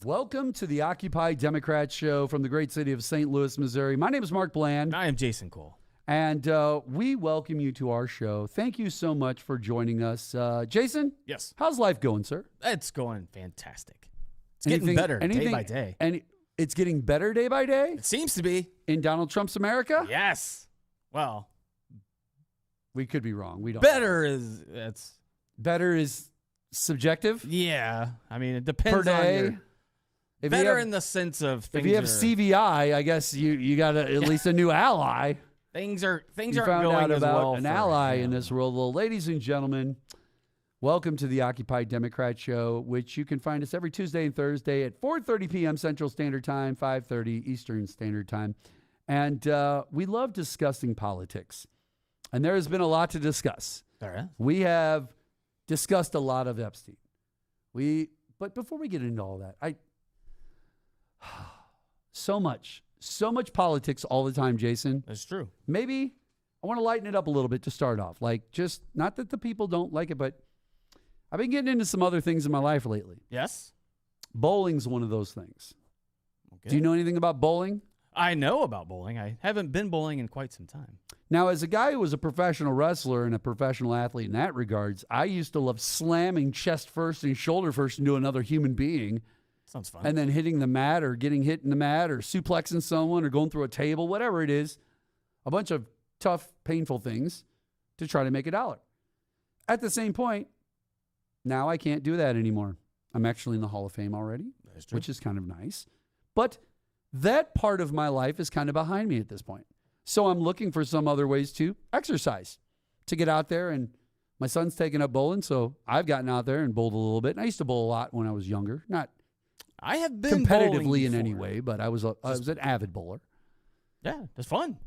Welcome to the Occupy Democrat show from the great city of St. Louis, Missouri. My name is Mark Bland. And I am Jason Cole. And we welcome you to our show. Thank you so much for joining us. Jason? Yes. How's life going, sir? It's going fantastic. It's getting better day by day. And it's getting better day by day? It seems to be. In Donald Trump's America? Yes. Well, we could be wrong. We don't. Better is subjective? Yeah. I mean, it depends per day. on your, better in the sense of things. If you have CVI, I guess you got at least a new ally. Things aren't going as well. An ally in this world. Well, ladies and gentlemen, welcome to the Occupy Democrat show, which you can find us every Tuesday and Thursday at 4:30 p.m. Central Standard Time, 5:30 Eastern Standard Time. And we love discussing politics. And there has been a lot to discuss. We have discussed a lot of Epstein. But before we get into all that, so much politics all the time, Jason. That's true. Maybe I want to lighten it up a little bit to start off. Like, just not that the people don't like it, but I've been getting into some other things in my life lately. Yes. Bowling's one of those things. Okay. Do you know anything about bowling? I know about bowling. I haven't been bowling in quite some time. Now, as a guy who was a professional wrestler and a professional athlete in that regards, I used to love slamming chest first and shoulder first into another human being. Sounds fun. And then hitting the mat or getting hit in the mat or suplexing someone or going through a table, whatever it is. A bunch of tough, painful things to try to make $1. At the same point, now I can't do that anymore. I'm actually in the Hall of Fame already, which is kind of nice. But that part of my life is kind of behind me at this point. So I'm looking for some other ways to exercise, to get out there. And my son's taking up bowling, so I've gotten out there and bowled a little bit. And I used to bowl a lot when I was younger. I have been competitively in any way, but I was an avid bowler. Yeah, it's fun.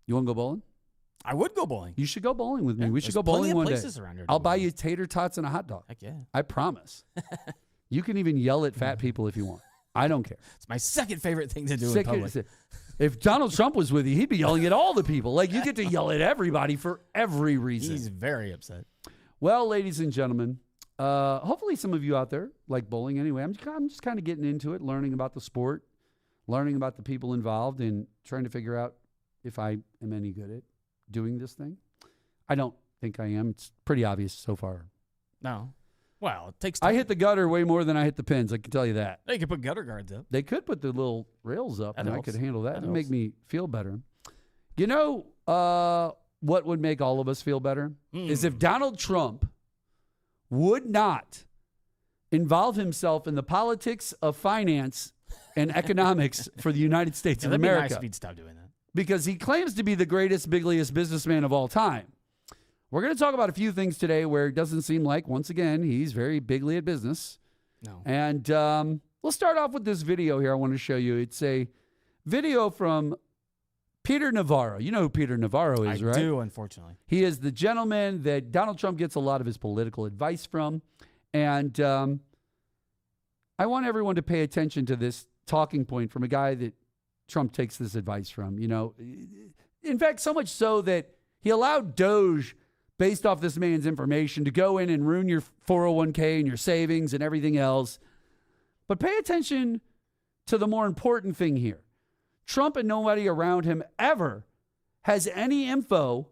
You want to go bowling? I would go bowling. You should go bowling with me. We should go bowling one day. I'll buy you tater tots and a hot dog. Heck yeah. I promise. You can even yell at fat people if you want. I don't care. It's my second favorite thing to do in public. If Donald Trump was with you, he'd be yelling at all the people. Like, you get to yell at everybody for every reason. He's very upset. Well, ladies and gentlemen, hopefully some of you out there like bowling anyway. I'm just kind of getting into it, learning about the sport, learning about the people involved, and trying to figure out if I am any good at doing this thing. I don't think I am. It's pretty obvious so far. No. Well, it takes time. I hit the gutter way more than I hit the pins. I can tell you that. They could put gutter guards up. They could put the little rails up, and I could handle that. It'd make me feel better. You know what would make all of us feel better? Is if Donald Trump would not involve himself in the politics of finance and economics for the United States of America. That'd be nice if he'd stop doing that. Because he claims to be the greatest, bigliest businessman of all time. We're going to talk about a few things today where it doesn't seem like, once again, he's very bigly at business. No. And we'll start off with this video here I want to show you. It's a video from Peter Navarro. You know who Peter Navarro is, right? I do, unfortunately. He is the gentleman that Donald Trump gets a lot of his political advice from. And I want everyone to pay attention to this talking point from a guy that Trump takes this advice from. You know, in fact, so much so that He allowed Doge, based off this man's information, to go in and ruin your 401k and your savings and everything else. But pay attention to the more important thing here. Trump and nobody around him ever has any info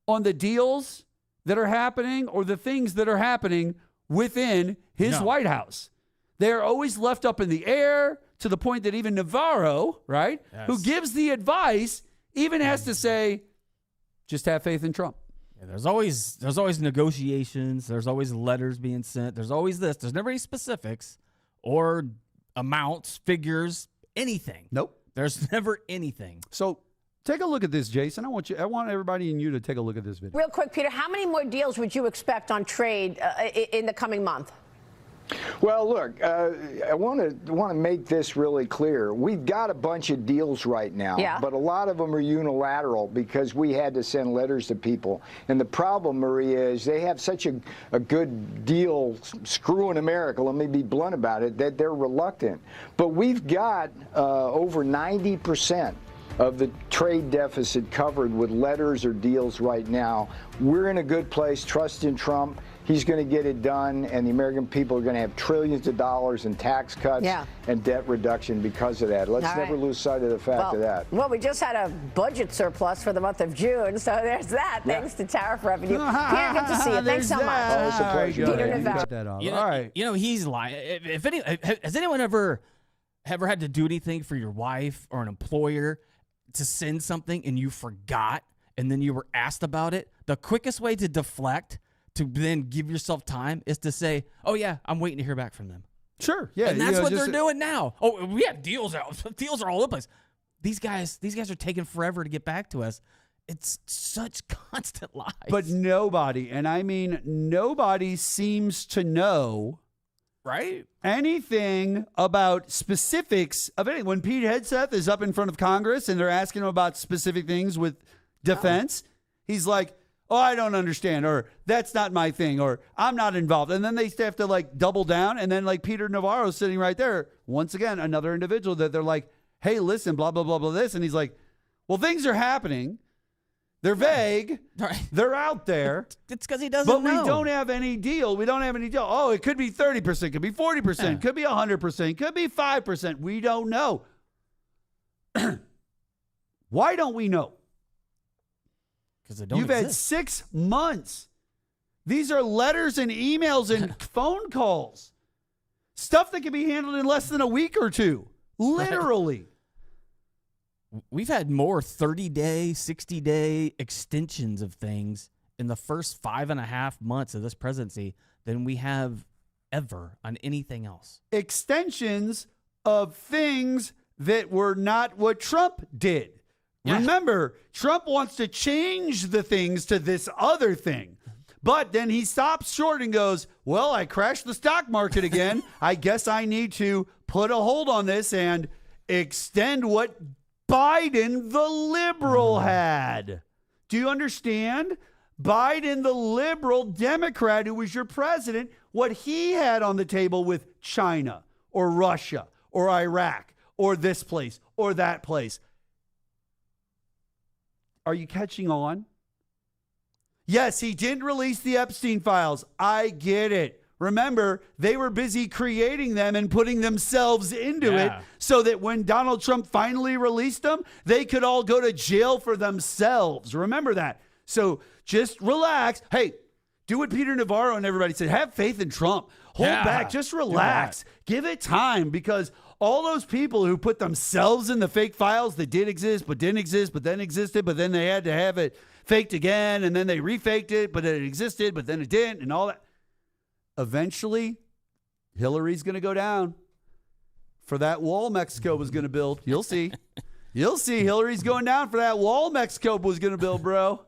on the deals that are happening or the things that are happening within his White House. They're always left up in the air to the point that even Navarro, right, who gives the advice, even has to say, just have faith in Trump. Yeah, there's always negotiations. There's always letters being sent. There's always this. There's never any specifics or amounts, figures, anything. Nope. There's never anything. So take a look at this, Jason. I want everybody and you to take a look at this video. Real quick, Peter, how many more deals would you expect on trade in the coming month? Well, look, I want to make this really clear. We've got a bunch of deals right now, but a lot of them are unilateral because we had to send letters to people. And the problem, Maria, is they have such a good deal screwing America, let me be blunt about it, that they're reluctant. But we've got over 90% of the trade deficit covered with letters or deals right now. We're in a good place. Trust in Trump. He's going to get it done, and the American people are going to have trillions of dollars in tax cuts and debt reduction because of that. Let's never lose sight of the fact of that. Well, we just had a budget surplus for the month of June, so there's that, thanks to tariff revenue. Peter, good to see you. Thanks so much. Oh, it's a pleasure. Peter Navarro. All right. You know, he's lying. Has anyone ever had to do anything for your wife or an employer to send something and you forgot and then you were asked about it? The quickest way to deflect, to then give yourself time, is to say, oh, yeah, I'm waiting to hear back from them. Sure. Yeah. And that's what they're doing now. Oh, we have deals out. Deals are all over the place. These guys are taking forever to get back to us. It's such constant lies. But nobody, and I mean nobody, seems to know anything about specifics of anything. When Pete Hegseth is up in front of Congress and they're asking him about specific things with defense, he's like, oh, I don't understand, or that's not my thing, or I'm not involved. And then they have to like double down. And then like Peter Navarro sitting right there, once again, another individual that they're like, hey, listen, blah, blah, blah, blah, this. And he's like, well, things are happening. They're vague. They're out there. It's because he doesn't know. But we don't have any deal. We don't have any deal. Oh, it could be 30%, could be 40%, could be 100%, could be 5%. We don't know. Why don't we know? Because they don't You've had 6 months. These are letters and emails and phone calls. Stuff that can be handled in less than a week or two. Literally. We've had more 30-day, 60-day extensions of things in the first 5.5 months of this presidency than we have ever on anything else. Extensions of things that were not what Trump did. Yeah. Remember, Trump wants to change the things to this other thing. But then he stops short and goes, well, I crashed the stock market again. I guess I need to put a hold on this and extend what Biden, the liberal, had. Do you understand? Biden, the liberal Democrat who was your president, what he had on the table with China or Russia or Iraq or this place or that place. Are you catching on? Yes, he didn't release the Epstein files. I get it. Remember, they were busy creating them and putting themselves into it so that when Donald Trump finally released them, they could all go to jail for themselves. Remember that. So just relax. Hey, do what Peter Navarro and everybody said. Have faith in Trump. Hold back. Just relax. Give it time, because all those people who put themselves in the fake files that did exist, but didn't exist, but then existed, but then they had to have it faked again, and then they refaked it, but it existed, but then it didn't, and all that. Eventually, Hillary's going to go down for that wall Mexico was going to build. You'll see. You'll see Hillary's going down for that wall Mexico was going to build, bro.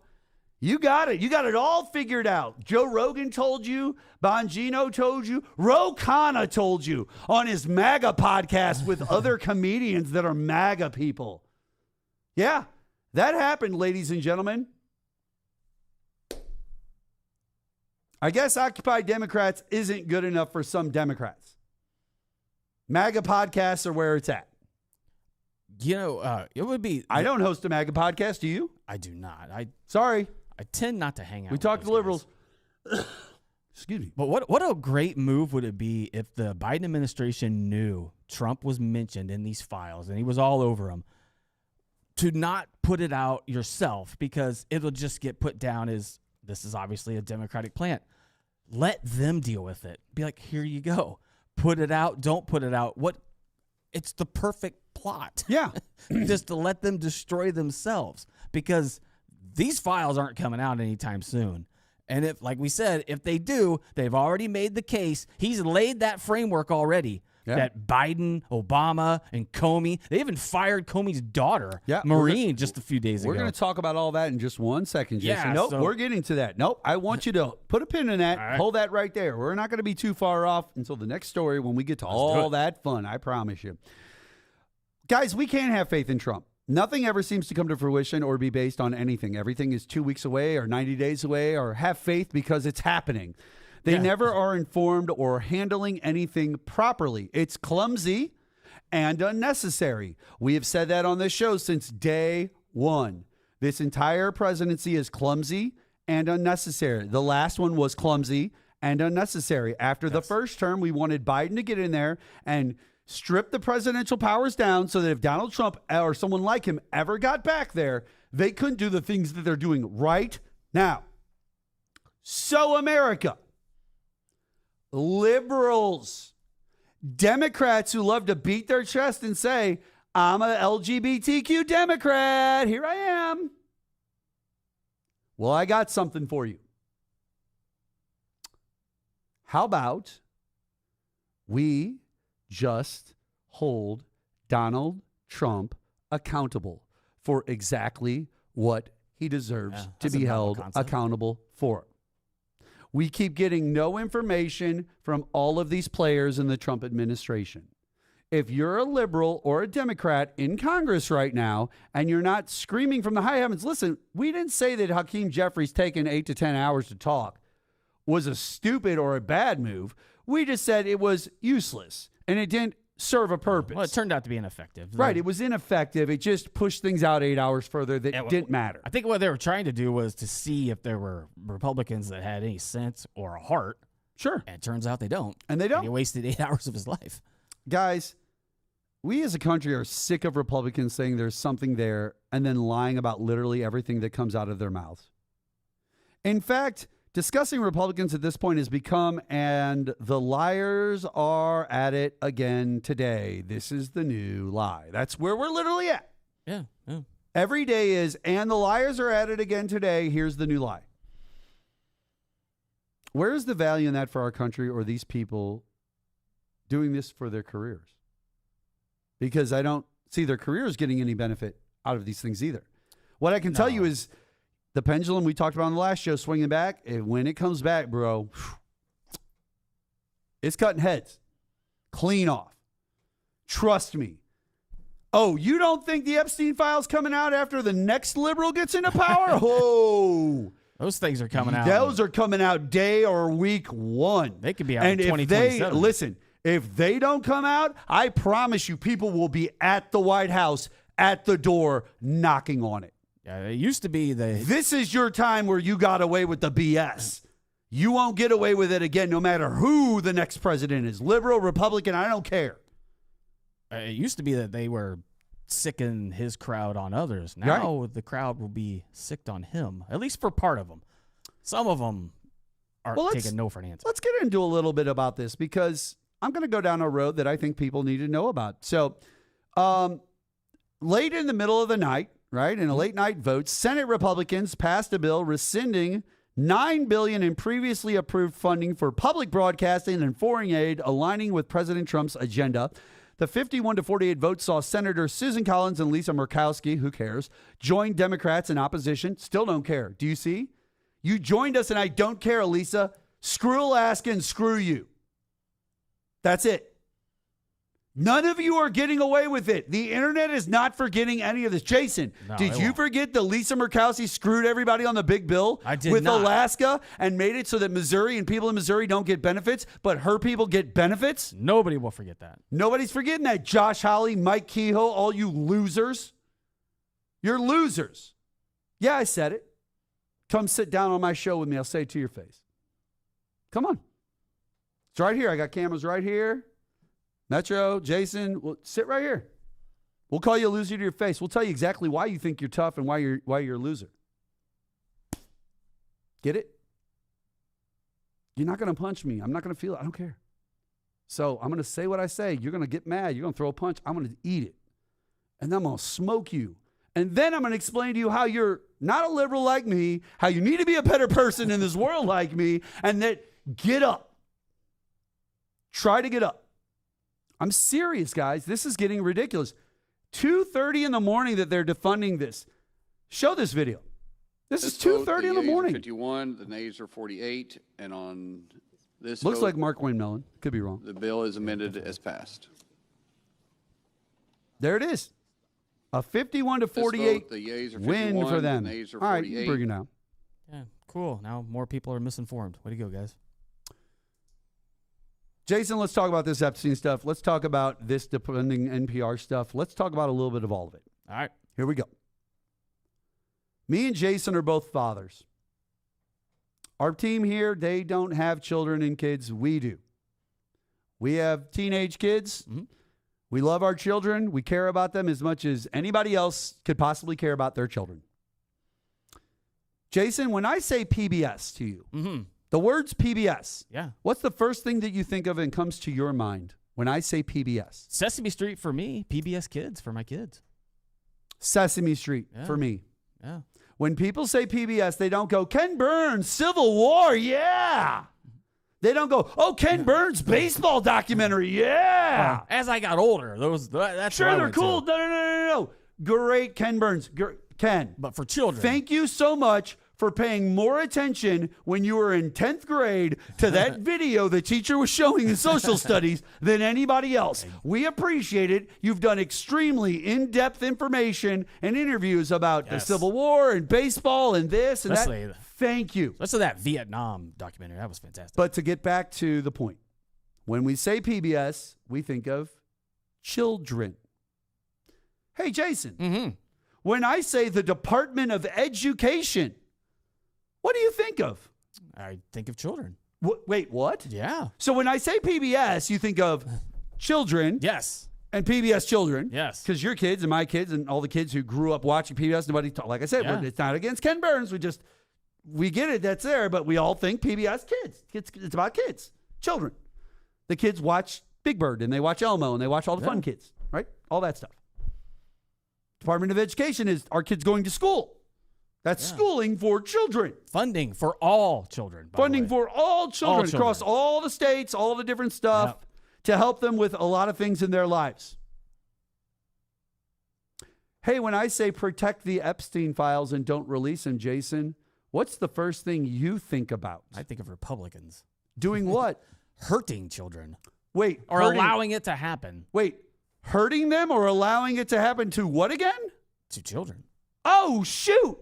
You got it. You got it all figured out. Joe Rogan told you. Bongino told you. Ro Khanna told you on his MAGA podcast with other comedians that are MAGA people. Yeah, that happened, ladies and gentlemen. I guess Occupy Democrats isn't good enough for some Democrats. MAGA podcasts are where it's at. You know, it would be... I don't host a MAGA podcast, do you? I do not. Sorry. I tend not to hang out. We talked to liberals. Excuse me. But what a great move would it be if the Biden administration knew Trump was mentioned in these files and he was all over them, to not put it out yourself, because it'll just get put down as this is obviously a Democratic plant. Let them deal with it. Be like, here you go. Put it out. Don't put it out. It's the perfect plot. Yeah. Just to let them destroy themselves, because these files aren't coming out anytime soon. And if, like we said, if they do, they've already made the case. He's laid that framework already. Yeah. That Biden, Obama, and Comey, they even fired Comey's daughter, Maureen, just a few days ago. We're going to talk about all that in just 1 second, Jason. Nope, we're getting to that. Nope, I want you to put a pin in that. Right. Hold that right there. We're not going to be too far off until the next story when we get to all that fun, I promise you. Guys, we can't have faith in Trump. Nothing ever seems to come to fruition or be based on anything. Everything is 2 weeks away or 90 days away, or have faith because it's happening. They never are informed or handling anything properly. It's clumsy and unnecessary. We have said that on this show since day one. This entire presidency is clumsy and unnecessary. The last one was clumsy and unnecessary. After the first term, we wanted Biden to get in there and strip the presidential powers down so that if Donald Trump or someone like him ever got back there, they couldn't do the things that they're doing right now. So, America, liberals, Democrats who love to beat their chest and say, I'm a LGBTQ Democrat, here I am. Well, I got something for you. How about we just hold Donald Trump accountable for exactly what he deserves to be held accountable for? We keep getting no information from all of these players in the Trump administration. If you're a liberal or a Democrat in Congress right now and you're not screaming from the high heavens, listen, we didn't say that Hakeem Jeffries taking 8 to 10 hours to talk was a stupid or a bad move. We just said it was useless and it didn't serve a purpose. Well, it turned out to be ineffective. Right. It was ineffective. It just pushed things out 8 hours further that didn't matter. I think what they were trying to do was to see if there were Republicans that had any sense or a heart. Sure. And it turns out they don't. And they don't. And he wasted 8 hours of his life. Guys, we as a country are sick of Republicans saying there's something there and then lying about literally everything that comes out of their mouths. In fact, discussing Republicans at this point has become, and the liars are at it again today. This is the new lie. That's where we're literally at. Yeah. Every day is, and the liars are at it again today. Here's the new lie. Where's the value in that for our country or these people doing this for their careers? Because I don't see their careers getting any benefit out of these things either. What I can tell you is, the pendulum we talked about on the last show swinging back, and when it comes back, bro, it's cutting heads. Clean off. Trust me. Oh, you don't think the Epstein file's coming out after the next liberal gets into power? Oh. Those things are coming out. Those are coming out day or week one. They could be out in 2027. Listen, if they don't come out, I promise you people will be at the White House, at the door, knocking on it. Yeah, it used to be This is your time where you got away with the BS. You won't get away with it again, no matter who the next president is. Liberal, Republican, I don't care. It used to be that they were sicking his crowd on others. Now the crowd will be sicked on him, at least for part of them. Some of them are taking no for an answer. Let's get into a little bit about this, because I'm going to go down a road that I think people need to know about. So late in the middle of the night, right, in a late night vote, Senate Republicans passed a bill rescinding $9 billion in previously approved funding for public broadcasting and foreign aid, aligning with President Trump's agenda. The 51-48 vote saw Senator Susan Collins and Lisa Murkowski, who cares, join Democrats in opposition. Still don't care. Do you see? You joined us and I don't care, Lisa. Screw Alaska and screw you. That's it. None of you are getting away with it. The internet is not forgetting any of this. Jason, did you forget that Lisa Murkowski screwed everybody on the big bill with Alaska and made it so that Missouri and people in Missouri don't get benefits, but her people get benefits? Nobody will forget that. Nobody's forgetting that. Josh Hawley, Mike Kehoe, all you losers. You're losers. Yeah, I said it. Come sit down on my show with me. I'll say it to your face. Come on. It's right here. I got cameras right here. Metro, Jason, sit right here. We'll call you a loser to your face. We'll tell you exactly why you think you're tough and why you're a loser. Get it? You're not going to punch me. I'm not going to feel it. I don't care. So I'm going to say what I say. You're going to get mad. You're going to throw a punch. I'm going to eat it. And then I'm going to smoke you. And then I'm going to explain to you how you're not a liberal like me, how you need to be a better person in this world like me, and that get up. Try to get up. I'm serious, guys. This is getting ridiculous. 2:30 in the morning that they're defunding this. Show this video. This is 2:30 in the morning. 51, the nays are 48, and on this looks vote, like Mark Wayne Mellon. Could be wrong. the bill is amended as passed. There it is. A 51 to 48 the yeas are 51, win for them. The nays are All right, 48. you bring it now. Yeah, cool. Now more people are misinformed. Way to go, guys. Jason, let's talk about this Epstein stuff. Let's talk about this defunding NPR stuff. Let's talk about a little bit of all of it. All right. Here we go. Me and Jason are both fathers. Our team here, they don't have children and kids. We do. We have teenage kids. Mm-hmm. We love our children. We care about them as much as anybody else could possibly care about their children. Jason, when I say PBS to you, the words PBS, what's the first thing that you think of and comes to your mind when I say PBS? Sesame Street for me, PBS Kids for my kids. Sesame Street for me. Yeah. When people say PBS, they don't go, Ken Burns, Civil War, yeah. They don't go, oh, Ken Burns, baseball documentary, yeah. As I got older, that's sure, what I they're went cool. to. No. Great Ken Burns. Ken. But for children. Thank you so much for paying more attention when you were in 10th grade to that video the teacher was showing in social studies than anybody else. We appreciate it. You've done extremely in-depth information and interviews about the Civil War and baseball and this and that. Thank you. Especially that Vietnam documentary. That was fantastic. But to get back to the point, when we say PBS, we think of children. Hey, Jason, when I say the Department of Education, what do you think of? I think of children. Wait, what? Yeah. So when I say PBS, you think of children. Yes. And PBS children. Yes. Because your kids and my kids and all the kids who grew up watching PBS, like I said, it's not against Ken Burns. We get it, that's there, but we all think PBS kids. It's about kids, children. The kids watch Big Bird and they watch Elmo and they watch all the fun kids, right? All that stuff. Department of Education is our kids going to school. That's schooling for children. Funding for all children. Funding for all children across all the states, all the different stuff to help them with a lot of things in their lives. Hey, when I say protect the Epstein files and don't release them, Jason, what's the first thing you think about? I think of Republicans. Doing what? Hurting children. Wait. Or allowing it to happen. Wait. Hurting them or allowing it to happen to what again? To children. Oh, shoot.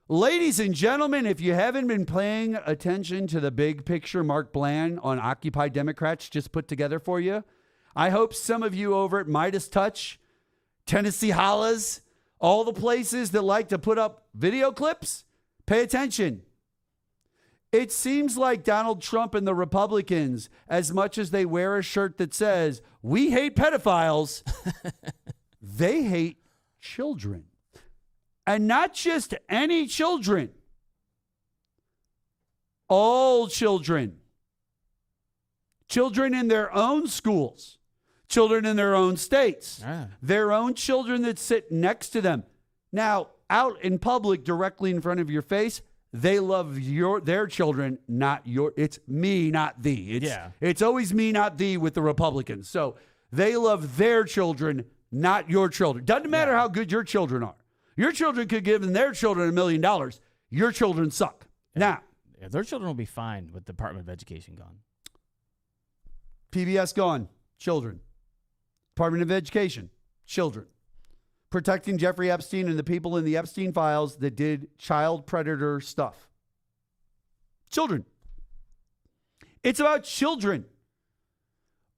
Ladies and gentlemen, if you haven't been paying attention to the big picture Mark Bland on Occupy Democrats just put together for you, I hope some of you over at Midas Touch, Tennessee Hollas, all the places that like to put up video clips, pay attention. It seems like Donald Trump and the Republicans, as much as they wear a shirt that says, we hate pedophiles, they hate children. And not just any children. All children. Children in their own schools. Children in their own states. Their own children that sit next to them. Now, out in public, directly in front of your face, they love their children, not your. It's me, not thee. It's always me, not thee with the Republicans. So they love their children, not your children. Doesn't matter how good your children are. Your children could give their children $1 million. Your children suck. Now, their children will be fine with the Department of Education gone. PBS gone. Children. Department of Education. Children. Protecting Jeffrey Epstein and the people in the Epstein files that did child predator stuff. Children. It's about children.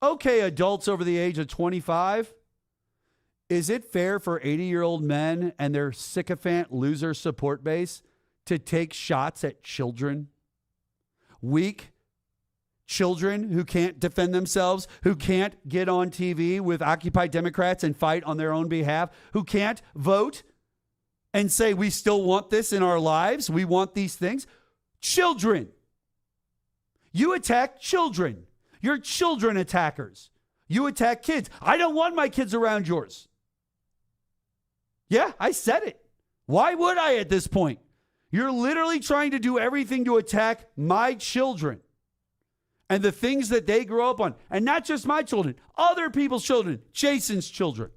Okay, adults over the age of 25. Is it fair for 80-year-old men and their sycophant loser support base to take shots at children? Weak children who can't defend themselves, who can't get on TV with Occupy Democrats and fight on their own behalf, who can't vote and say, we still want this in our lives. We want these things. Children. You attack children. You're children attackers. You attack kids. I don't want my kids around yours. Yeah, I said it. Why would I at this point? You're literally trying to do everything to attack my children and the things that they grow up on. And not just my children, other people's children, Jason's children.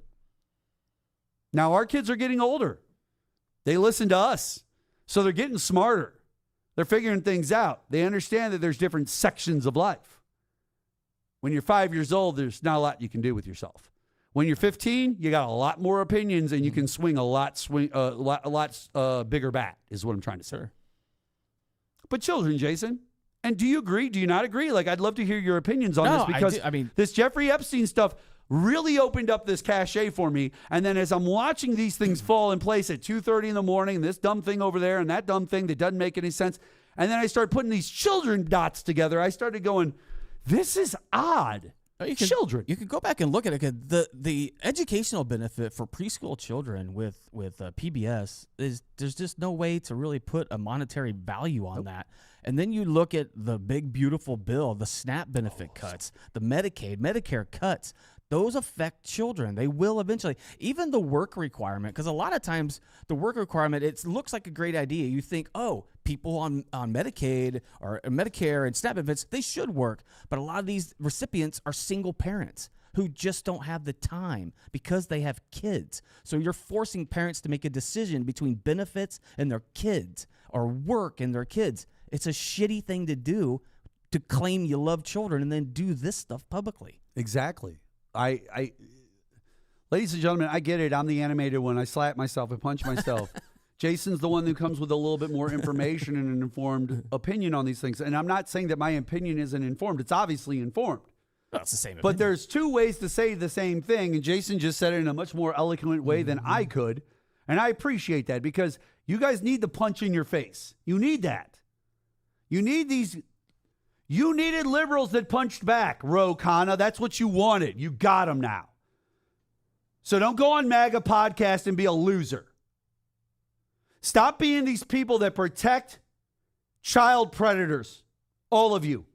Now, our kids are getting older. They listen to us. So they're getting smarter. They're figuring things out. They understand that there's different sections of life. When you're 5 years old, there's not a lot you can do with yourself. When you're 15, you got a lot more opinions and you can swing a lot bigger bat, is what I'm trying to say. Sure. But children, Jason, and do you agree? Do you not agree? Like, I'd love to hear your opinions on this because this Jeffrey Epstein stuff really opened up this cachet for me. And then as I'm watching these things fall in place at 2:30 in the morning, this dumb thing over there and that dumb thing that doesn't make any sense, and then I start putting these children dots together, I started going, this is odd. Children. You could go back and look at it. The educational benefit for preschool children with PBS is there's just no way to really put a monetary value on that. And then you look at the big, beautiful bill, the SNAP benefit cuts, the Medicaid, Medicare cuts. Those affect children. They will eventually. Even the work requirement, because a lot of times the work requirement, it looks like a great idea. You think, oh, people on Medicaid or Medicare and SNAP benefits, they should work. But a lot of these recipients are single parents who just don't have the time because they have kids. So you're forcing parents to make a decision between benefits and their kids or work and their kids. It's a shitty thing to do, to claim you love children and then do this stuff publicly. Exactly. Ladies and gentlemen, I get it. I'm the animated one. I slap myself and punch myself. Jason's the one who comes with a little bit more information and an informed opinion on these things. And I'm not saying that my opinion isn't informed. It's obviously informed. Well, it's the same opinion. But there's two ways to say the same thing. And Jason just said it in a much more eloquent way than I could. And I appreciate that because you guys need the punch in your face. You need that. You need these. You needed liberals that punched back, Ro Khanna. That's what you wanted. You got them now. So don't go on MAGA podcast and be a loser. Stop being these people that protect child predators. All of you.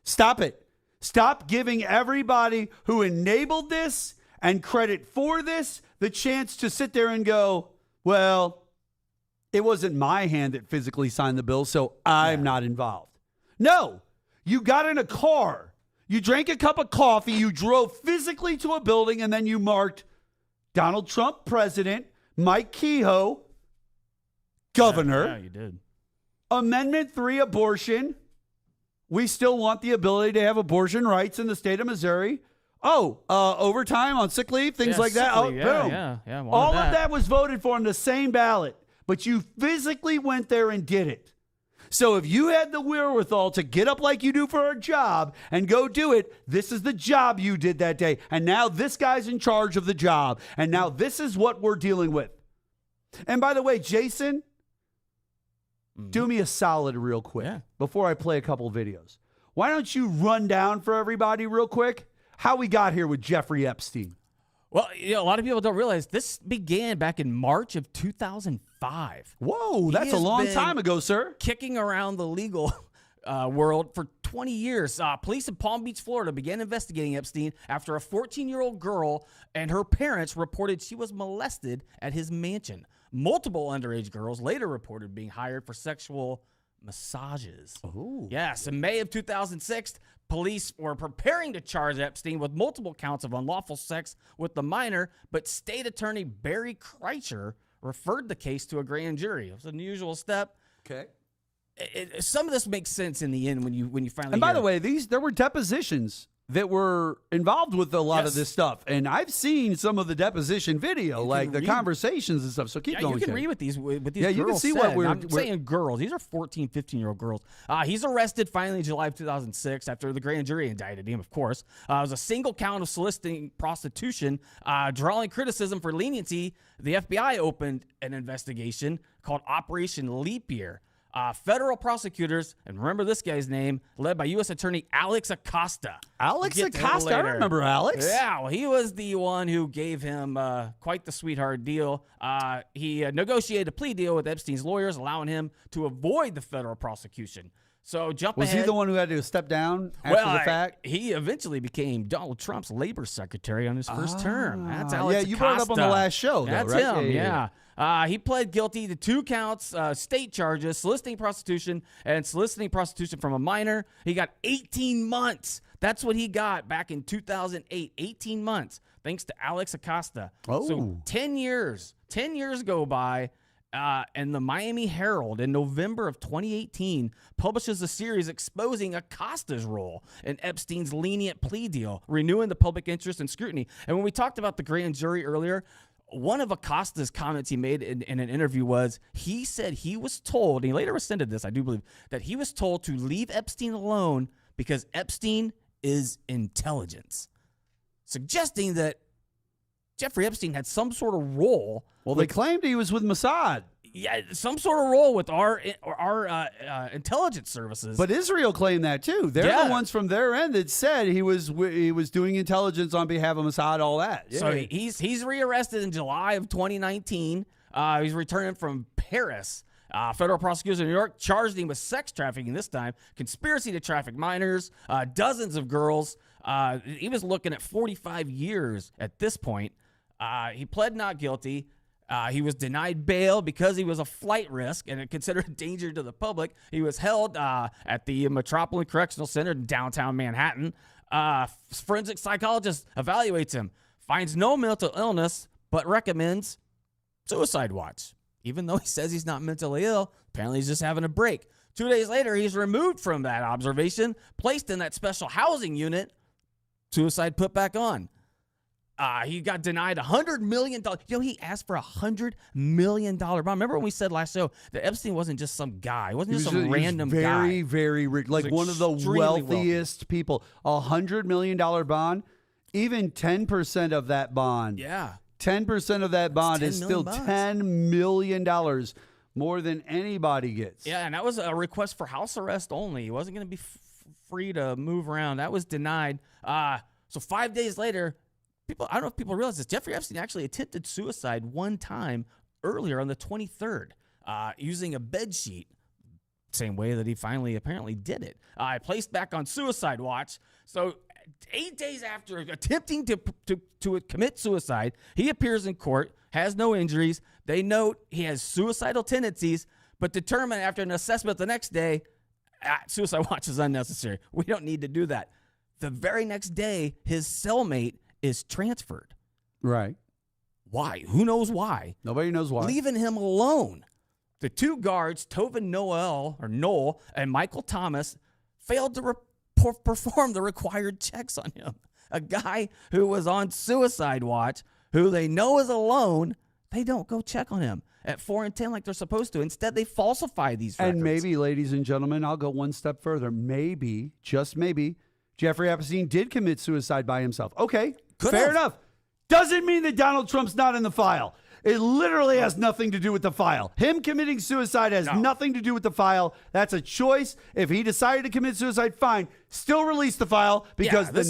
Stop it. Stop giving everybody who enabled this and credit for this the chance to sit there and go, well, it wasn't my hand that physically signed the bill, so I'm not involved. No, you got in a car, you drank a cup of coffee, you drove physically to a building, and then you marked Donald Trump president, Mike Kehoe governor. Yeah, you did. Amendment 3 abortion. We still want the ability to have abortion rights in the state of Missouri. Overtime on sick leave, things like that. Boom. Yeah. All of that was voted for on the same ballot, but you physically went there and did it. So if you had the wherewithal to get up like you do for a job and go do it, this is the job you did that day. And now this guy's in charge of the job. And now this is what we're dealing with. And by the way, Jason, do me a solid real quick before I play a couple videos. Why don't you run down for everybody real quick how we got here with Jeffrey Epstein? Well, a lot of people don't realize this began back in March of 2005. Whoa, that's a long time ago, sir. Kicking around the legal world for 20 years. Police in Palm Beach, Florida began investigating Epstein after a 14-year-old girl and her parents reported she was molested at his mansion. Multiple underage girls later reported being hired for sexual massages. Oh. Yes, in May of 2006, police were preparing to charge Epstein with multiple counts of unlawful sex with the minor, but state attorney Barry Kreitzer referred the case to a grand jury. It was an unusual step. Okay. Some of this makes sense in the end when you finally. And by the way, there were depositions that were involved with a lot of this stuff. And I've seen some of the deposition video, like the conversations and stuff. So keep going. You can read what these girls you can see said. what I'm saying girls. These are 14, 15-year-old girls. He's arrested finally in July of 2006 after the grand jury indicted him, of course. It was a single count of soliciting prostitution, drawing criticism for leniency. The FBI opened an investigation called Operation Leap Year. Federal prosecutors, and remember this guy's name, led by U.S. Attorney Alex Acosta. Alex Acosta? I remember Alex. Yeah, well, he was the one who gave him quite the sweetheart deal. He negotiated a plea deal with Epstein's lawyers, allowing him to avoid the federal prosecution. So Was he the one who had to step down after the fact? He eventually became Donald Trump's labor secretary on his first term. That's Alex Acosta. You brought it up on the last show, though, That's right? him, yeah. He pled guilty to 2 counts, state charges, soliciting prostitution and soliciting prostitution from a minor. He got 18 months. That's what he got back in 2008, 18 months, thanks to Alex Acosta. Oh. So 10 years go by, and the Miami Herald in November of 2018 publishes a series exposing Acosta's role in Epstein's lenient plea deal, renewing the public interest and scrutiny. And when we talked about the grand jury earlier, one of Acosta's comments he made in an interview was he said he was told, and he later rescinded this, I do believe, that he was told to leave Epstein alone because Epstein is intelligence, suggesting that Jeffrey Epstein had some sort of role. Well, they claimed he was with Mossad. Yeah, some sort of role with our intelligence services. But Israel claimed that too. They're the ones from their end that said he was doing intelligence on behalf of Mossad, all that. Yeah. So he's rearrested in July of 2019. He's returning from Paris. Federal prosecutors in New York charged him with sex trafficking this time, conspiracy to traffic minors, dozens of girls. He was looking at 45 years at this point. He pled not guilty. He was denied bail because he was a flight risk and considered a danger to the public. He was held at the Metropolitan Correctional Center in downtown Manhattan. Forensic psychologist evaluates him, finds no mental illness, but recommends suicide watch. Even though he says he's not mentally ill, apparently he's just having a break. 2 days later, he's removed from that observation, placed in that special housing unit, suicide put back on. He got denied $100 million. He asked for $100 million bond. Remember when we said last show that Epstein wasn't just some guy. He wasn't just some random guy. Very, very rich. Like one of the wealthiest people. $100 million bond, even 10% of that bond. Yeah. 10% of that bond is still $10 million more than anybody gets. Yeah, and that was a request for house arrest only. He wasn't going to be free to move around. That was denied. So 5 days later, I don't know if people realize this, Jeffrey Epstein actually attempted suicide one time earlier on the 23rd using a bed sheet, same way that he finally apparently did it. Placed back on suicide watch. So 8 days after attempting to commit suicide, he appears in court, has no injuries. They note he has suicidal tendencies, but determine after an assessment the next day, suicide watch is unnecessary. We don't need to do that. The very next day, his cellmate is transferred. Right. Why? Who knows why? Nobody knows why. Leaving him alone. The 2 guards, Tovin Noel and Michael Thomas, failed to perform the required checks on him. A guy who was on suicide watch, who they know is alone, they don't go check on him at 4 and 10 like they're supposed to. Instead, they falsify these records. And maybe, ladies and gentlemen, I'll go one step further. Maybe, just maybe, Jeffrey Epstein did commit suicide by himself. Okay, fair enough. Doesn't mean that Donald Trump's not in the file. It literally has nothing to do with the file. Him committing suicide has nothing to do with the file. That's a choice. If he decided to commit suicide, fine. Still release the file because the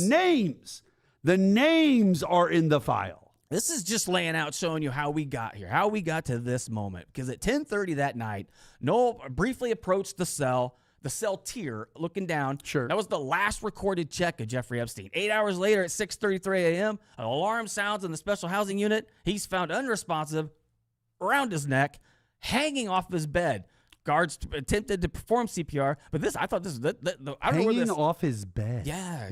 names are in the file. This is just laying out, showing you how we got here, how we got to this moment. Because at 10:30 that night, Noel briefly approached the cell tier, looking down. Sure. That was the last recorded check of Jeffrey Epstein. 8 hours later at 6:33 a.m., an alarm sounds in the special housing unit. He's found unresponsive, around his neck, hanging off his bed. Guards attempted to perform CPR, but this, I thought this was, I don't know where this. Hanging off his bed. Yeah.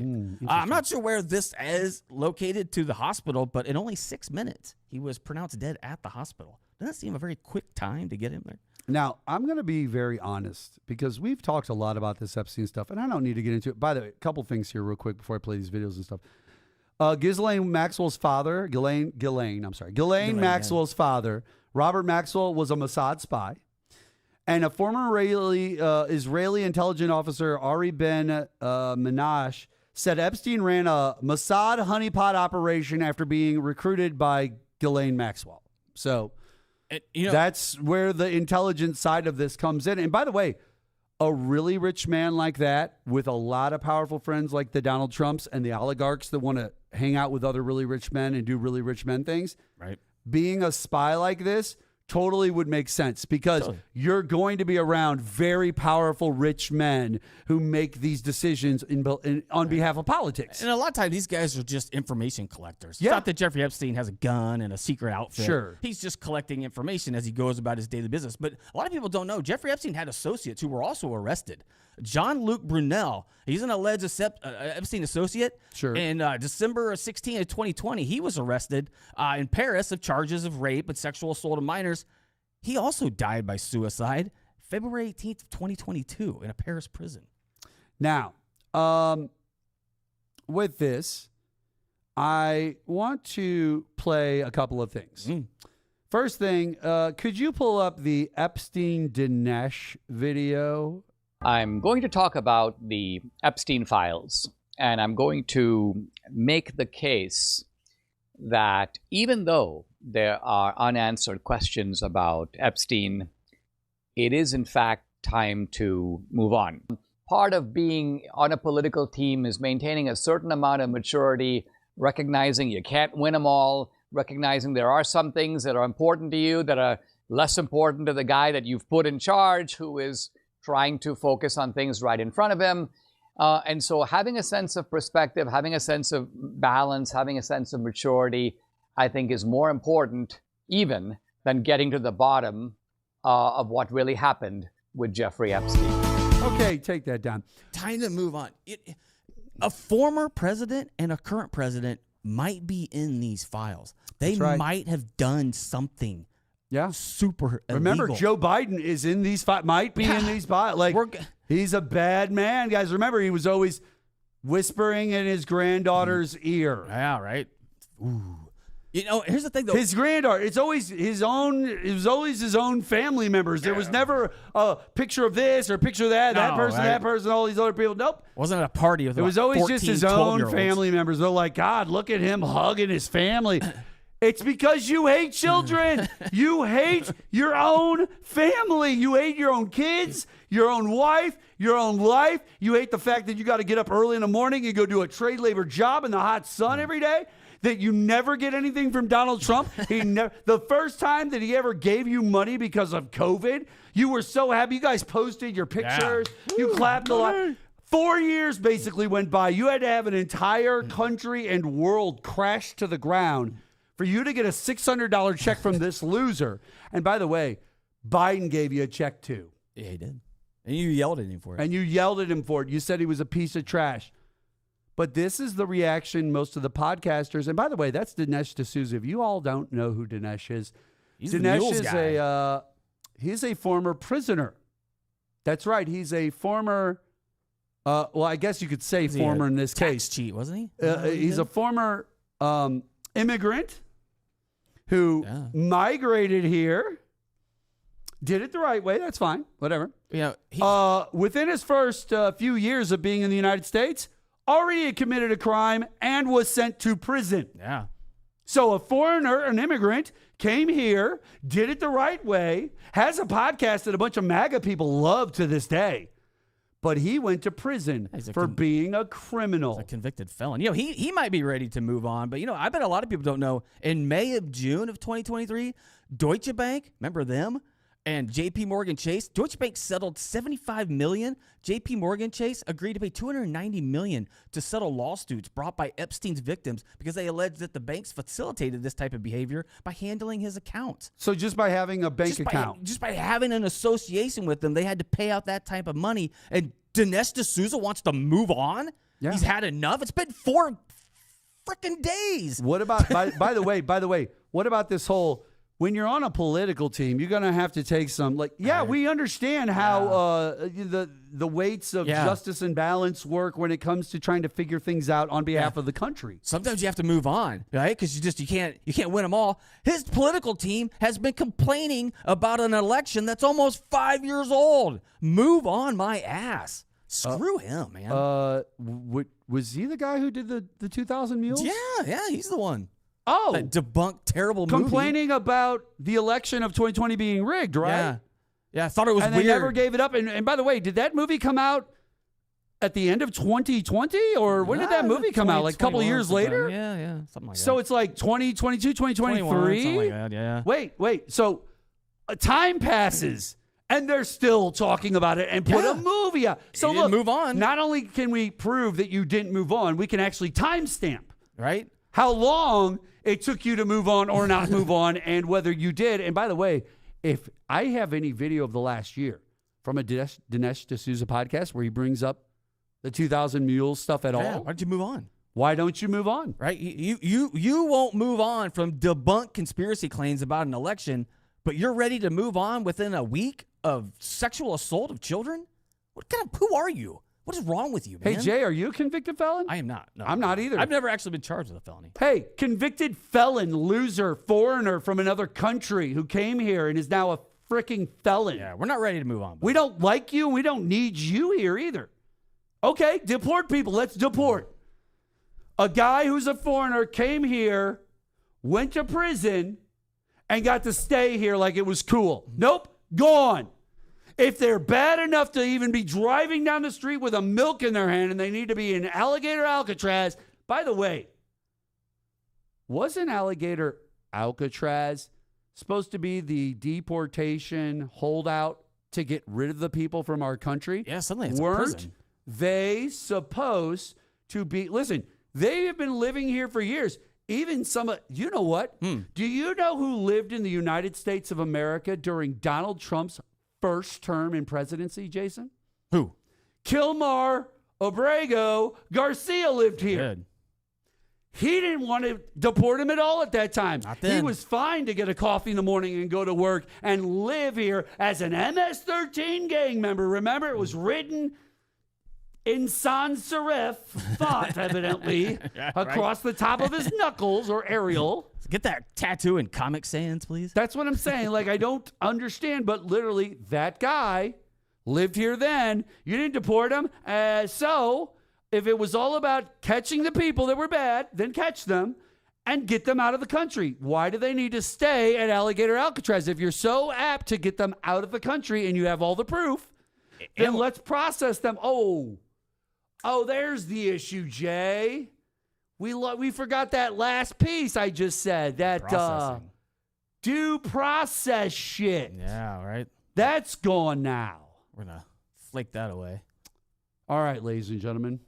I'm not sure where this is located to the hospital, but in only 6 minutes, he was pronounced dead at the hospital. Doesn't that seem a very quick time to get him there? Now, I'm going to be very honest because we've talked a lot about this Epstein stuff, and I don't need to get into it. By the way, a couple things here real quick before I play these videos and stuff. Ghislaine Maxwell's father, Ghislaine Maxwell's father, Robert Maxwell, was a Mossad spy. And a former Israeli intelligence officer, Ari Ben Menashe, said Epstein ran a Mossad honeypot operation after being recruited by Ghislaine Maxwell. So that's where the intelligence side of this comes in. And by the way, a really rich man like that with a lot of powerful friends like the Donald Trumps and the oligarchs that want to hang out with other really rich men and do really rich men things, right? Being a spy like this totally would make sense because you're going to be around very powerful rich men who make these decisions on behalf of politics. And a lot of times these guys are just information collectors. Yeah. It's not that Jeffrey Epstein has a gun and a secret outfit. Sure. He's just collecting information as he goes about his daily business. But a lot of people don't know Jeffrey Epstein had associates who were also arrested. Jean-Luc Brunel, he's an alleged Epstein associate. Sure. In December 16 of 2020, he was arrested in Paris of charges of rape and sexual assault of minors. He also died by suicide February 18th of 2022 in a Paris prison. Now, with this, I want to play a couple of things. First thing, could you pull up the Epstein-Dinesh video? I'm going to talk about the Epstein files, and I'm going to make the case that even though there are unanswered questions about Epstein, it is in fact time to move on. Part of being on a political team is maintaining a certain amount of maturity, recognizing you can't win them all, recognizing there are some things that are important to you that are less important to the guy that you've put in charge who is trying to focus on things right in front of him. And so having a sense of perspective, having a sense of balance, having a sense of maturity, I think is more important even than getting to the bottom of what really happened with Jeffrey Epstein. Okay, take that down. Time to move on. A former president and a current president might be in these files. They might have done something. Yeah, super illegal. Remember, Joe Biden is in these might be in these files. Like, he's a bad man, guys. Remember, he was always whispering in his granddaughter's ear. Yeah, right. Ooh. You know, here's the thing, though. His granddaughter, it's always his own. It was always his own family members. There was never a picture of this or a picture of that. That person, all these other people. Nope. Wasn't a party of. It was always just his own family members. They're like, God, look at him hugging his family. It's because you hate children. You hate your own family. You hate your own kids, your own wife, your own life. You hate the fact that you got to get up early in the morning and go do a trade labor job in the hot sun every day, that you never get anything from Donald Trump. The first time that he ever gave you money because of COVID, you were so happy. You guys posted your pictures. Yeah. You clapped a lot. 4 years basically went by. You had to have an entire country and world crash to the ground for you to get a $600 check from this loser. And by the way, Biden gave you a check too. Yeah, he did. And you yelled at him for it. You said he was a piece of trash. But this is the reaction most of the podcasters. And by the way, that's Dinesh D'Souza. If you all don't know who Dinesh is, he's a former prisoner. That's right. He's a former, well, I guess you could say former in this case. Tax cheat, wasn't he? He's a former immigrant who migrated here, did it the right way. That's fine. Whatever. Within his first few years of being in the United States, already had committed a crime and was sent to prison. Yeah. So a foreigner, an immigrant, came here, did it the right way, has a podcast that a bunch of MAGA people love to this day. But he went to prison for being a criminal. He's a convicted felon. You know, he might be ready to move on. But, you know, I bet a lot of people don't know. In June of 2023, Deutsche Bank, remember them? And JP Morgan Chase, Deutsche Bank settled $75 million. JP Morgan Chase agreed to pay $290 million to settle lawsuits brought by Epstein's victims because they alleged that the banks facilitated this type of behavior by handling his accounts. So just by having a bank account. Just by having an association with them, they had to pay out that type of money. And Dinesh D'Souza wants to move on? Yeah. He's had enough? It's been 4 freaking days. What about, by the way, what about this whole... when you're on a political team, you're going to have to take some, we understand how the weights of justice and balance work when it comes to trying to figure things out on behalf of the country. Sometimes you have to move on, right? Because you can't win them all. His political team has been complaining about an election that's almost 5 years old. Move on my ass. Screw him, man. Was he the guy who did the 2,000 Mules? Yeah, he's the one. Oh, that debunked terrible movie. Complaining about the election of 2020 being rigged, right? Yeah, I thought it was weird. And they never gave it up. And by the way, did that movie come out at the end of 2020? Or when did that movie come out? Like a couple of years later? Yeah, something like that. So it's like 2022, 2023? Something like that, yeah. Wait. So time passes, and they're still talking about it and put a movie out. So look, move on. Not only can we prove that you didn't move on, we can actually timestamp. Right? How long it took you to move on or not move on, and whether you did. And by the way, if I have any video of the last year from a Dinesh D'Souza podcast where he brings up the 2,000 Mules stuff at all, why'd you move on? Why don't you move on? Right? You won't move on from debunked conspiracy claims about an election, but you're ready to move on within a week of sexual assault of children? Who are you? What is wrong with you, man? Hey, Jay, are you a convicted felon? I am not. No, I'm not either. I've never actually been charged with a felony. Hey, convicted felon, loser, foreigner from another country who came here and is now a freaking felon. Yeah, we're not ready to move on. We don't like you, and we don't need you here either. Okay, deport people. Let's deport. A guy who's a foreigner came here, went to prison, and got to stay here like it was cool. Nope, gone. If they're bad enough to even be driving down the street with a milk in their hand and they need to be in Alligator Alcatraz, by the way, wasn't Alligator Alcatraz supposed to be the deportation holdout to get rid of the people from our country? Yeah, suddenly it's Weren't a prison. they supposed to be? Listen, they have been living here for years. Even you know what? Do you know who lived in the United States of America during Donald Trump's first term in presidency, Jason? Who? Kilmar Obrego Garcia lived here. Good. He didn't want to deport him at all at that time. Not then. He was fine to get a coffee in the morning and go to work and live here as an MS-13 gang member. Remember, it was written in sans serif font, evidently, across the top of his knuckles, or Arial. Get that tattoo in Comic Sans, please. That's what I'm saying. Like, I don't understand, but literally, that guy lived here then. You didn't deport him. So if it was all about catching the people that were bad, then catch them and get them out of the country. Why do they need to stay at Alligator Alcatraz? If you're so apt to get them out of the country and you have all the proof, then let's process them. Oh, there's the issue, Jay. We forgot that last piece I just said. That due process shit. Yeah, right. That's gone now. We're going to flake that away. All right, ladies and gentlemen.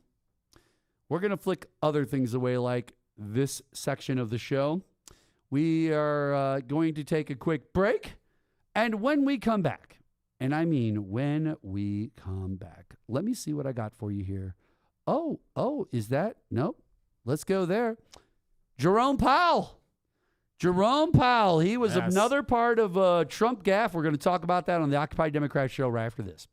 We're going to flick other things away like this section of the show. We are going to take a quick break. And when we come back, and I mean when we come back, let me see what I got for you here. Oh, is that? Nope. Let's go there. Jerome Powell. He was another part of Trump gaffe. We're going to talk about that on the Occupy Democrat show right after this.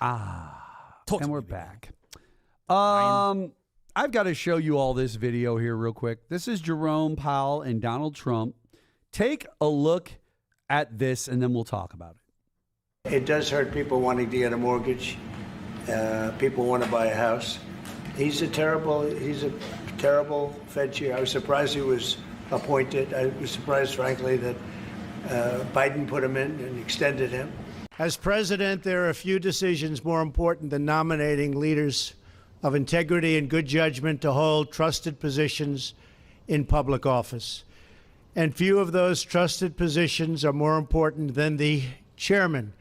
And we're back. I've got to show you all this video here real quick. This is Jerome Powell and Donald Trump. Take a look at this, and then we'll talk about it. It does hurt people wanting to get a mortgage. People want to buy a house. He's a terrible Fed chair. I was surprised he was appointed. I was surprised, frankly, that Biden put him in and extended him. As president, there are a few decisions more important than nominating leaders of integrity and good judgment to hold trusted positions in public office. And few of those trusted positions are more important than the chairman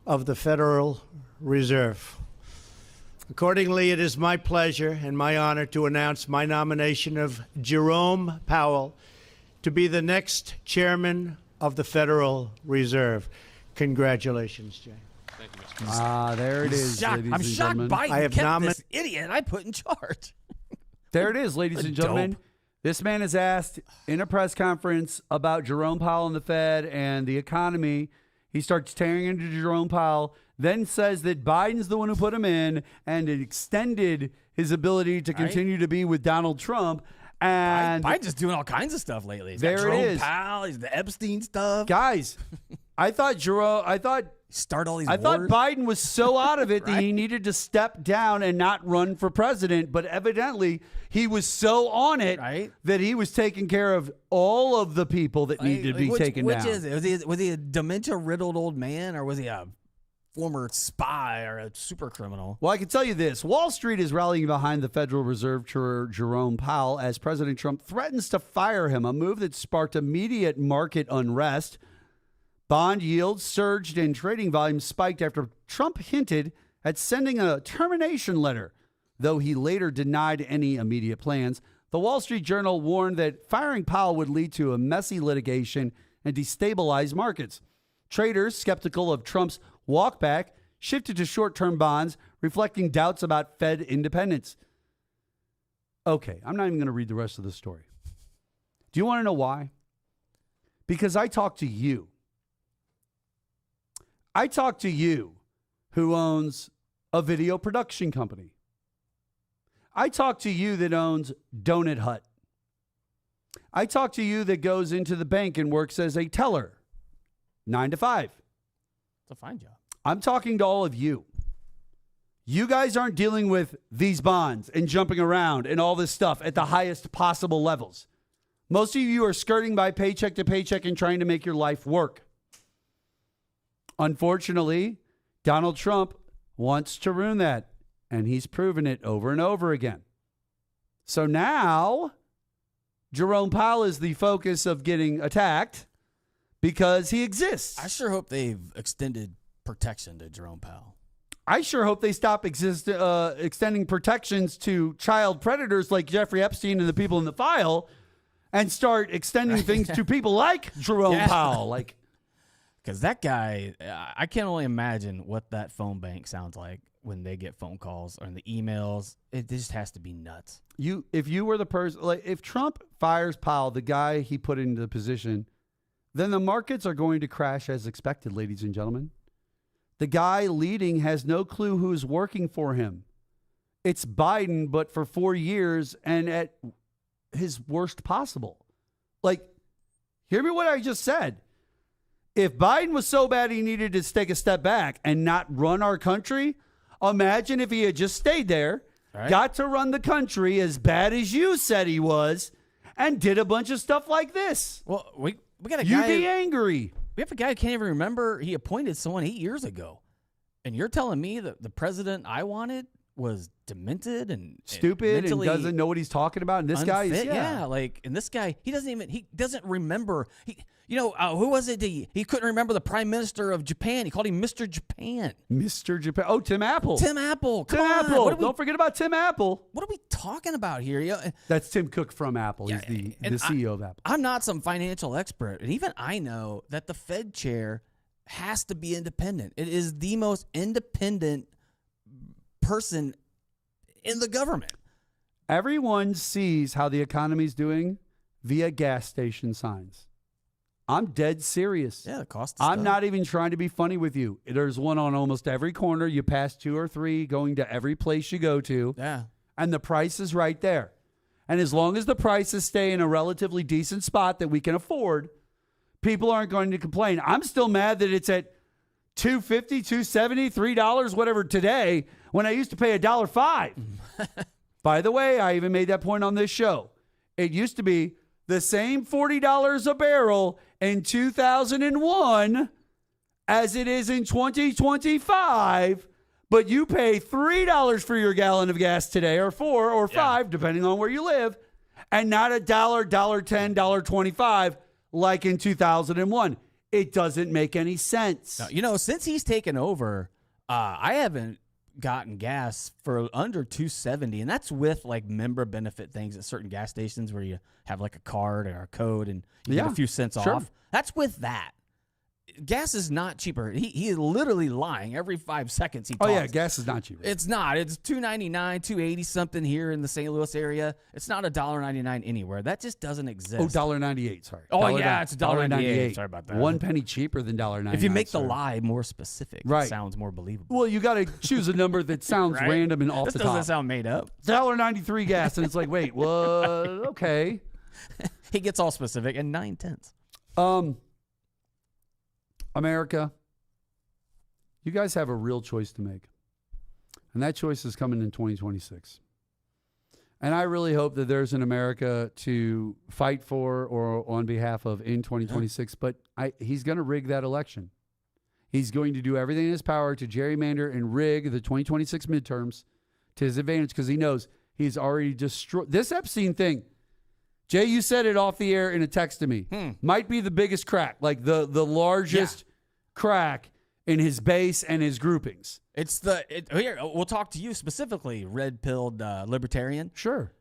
of the Federal Reserve. Accordingly, it is my pleasure and my honor to announce my nomination of Jerome Powell to be the next chairman of the Federal Reserve. Congratulations, Jay. Thank you, Mr. There it is, ladies I'm and shocked gentlemen. Biden I have kept this idiot I put in charge. There it is, ladies and gentlemen. dope. This man is asked in a press conference about Jerome Powell and the Fed and the economy. He starts tearing into Jerome Powell, then says that Biden's the one who put him in, and it extended his ability to continue to be with Donald Trump. And Biden's just doing all kinds of stuff lately. He's there got Jerome it is. Powell, he's the Epstein stuff. guys, I thought Start all these I thought wars. Biden was so out of it that he Right? needed to step down and not run for president. But evidently, he was so on it Right? that he was taking care of all of the people that needed to be taken which down. is it? Was he a dementia-riddled old man, or was he a former spy or a super criminal? Well, I can tell you this. Wall Street is rallying behind the Federal Reserve Chair Jerome Powell as President Trump threatens to fire him, a move that sparked immediate market unrest. Bond yields surged and trading volumes spiked after Trump hinted at sending a termination letter, though he later denied any immediate plans. The Wall Street Journal warned that firing Powell would lead to a messy litigation and destabilize markets. Traders, skeptical of Trump's walkback, shifted to short-term bonds, reflecting doubts about Fed independence. Okay, I'm not even going to read the rest of the story. Do you want to know why? Because I talked to you. I talked to you, who owns a video production company. I talked to you that owns Donut Hut. I talked to you that goes into the bank and works as a teller, 9 to 5. It's a fine job. I'm talking to all of you. You guys aren't dealing with these bonds and jumping around and all this stuff at the highest possible levels. Most of you are skirting by paycheck to paycheck and trying to make your life work. Unfortunately, Donald Trump wants to ruin that, and he's proven it over and over again. So now, Jerome Powell is the focus of getting attacked because he exists. I sure hope they've extended protection to Jerome Powell. I sure hope they stop extending protections to child predators like Jeffrey Epstein and the people in the file and start extending things to people like Jerome Powell. Like, because that guy, I can only imagine what that phone bank sounds like when they get phone calls or in the emails. It just has to be nuts. if you were the person, like if Trump fires Powell, the guy he put into the position, then the markets are going to crash as expected, ladies and gentlemen. The guy leading has no clue who's working for him. It's Biden, but for 4 years and at his worst possible. Like, hear me what I just said. If Biden was so bad he needed to take a step back and not run our country, imagine if he had just stayed there, got to run the country as bad as you said he was, and did a bunch of stuff like this. Well, we got a guy. You'd be angry. We have a guy who can't even remember he appointed someone 8 years ago. And you're telling me that the president I wanted was demented and stupid and doesn't know what he's talking about. And this guy is, and this guy, he doesn't remember. Who was it? He couldn't remember the prime minister of Japan. He called him Mr. Japan. Mr. Japan. Oh, Tim Apple. Tim Apple. Tim Apple. Don't forget about Tim Apple. What are we talking about here? That's Tim Cook from Apple. He's the CEO of Apple. I'm not some financial expert, and even I know that the Fed chair has to be independent. It is the most independent person in the government. Everyone sees how the economy's doing via gas station signs. I'm dead serious. Yeah, the cost. I'm not even trying to be funny with you. There's one on almost every corner. You pass 2 or 3 going to every place you go to. Yeah. And the price is right there. And as long as the prices stay in a relatively decent spot that we can afford, people aren't going to complain. I'm still mad that it's at $2.50, $2.70, $3, whatever today, when I used to pay $1.05. By the way, I even made that point on this show. It used to be the same $40 a barrel in 2001 as it is in 2025, but you pay $3 for your gallon of gas today, or $4 or $5, depending on where you live, and not $1, $1.10, $1.25 like in 2001. It doesn't make any sense. No, since he's taken over, I haven't gotten gas for under $2.70, and that's with like member benefit things at certain gas stations where you have like a card or a code and you get a few cents off. That's with that. Gas is not cheaper. He is literally lying every 5 seconds he talks. Oh, yeah, gas is not cheaper. It's not. It's $2.99, $2.80 something here in the St. Louis area. It's not $1.99 anywhere. That just doesn't exist. Oh, $1.98, sorry. Oh, yeah, it's $1.98. Sorry about that. 1 penny cheaper than $1.99. If you make the lie more specific, it sounds more believable. Well, you got to choose a number that sounds random and off the top. This doesn't sound made up. $1.93 gas, and it's like, wait, what? Okay. He gets all specific and 9/10. America, you guys have a real choice to make. And that choice is coming in 2026. And I really hope that there's an America to fight for or on behalf of in 2026. But he's going to rig that election. He's going to do everything in his power to gerrymander and rig the 2026 midterms to his advantage because he knows he's already destroyed. This Epstein thing, Jay, you said it off the air in a text to me. Might be the biggest crack, like the largest crack in his base and his groupings. Here, we'll talk to you specifically, red-pilled libertarian. Sure.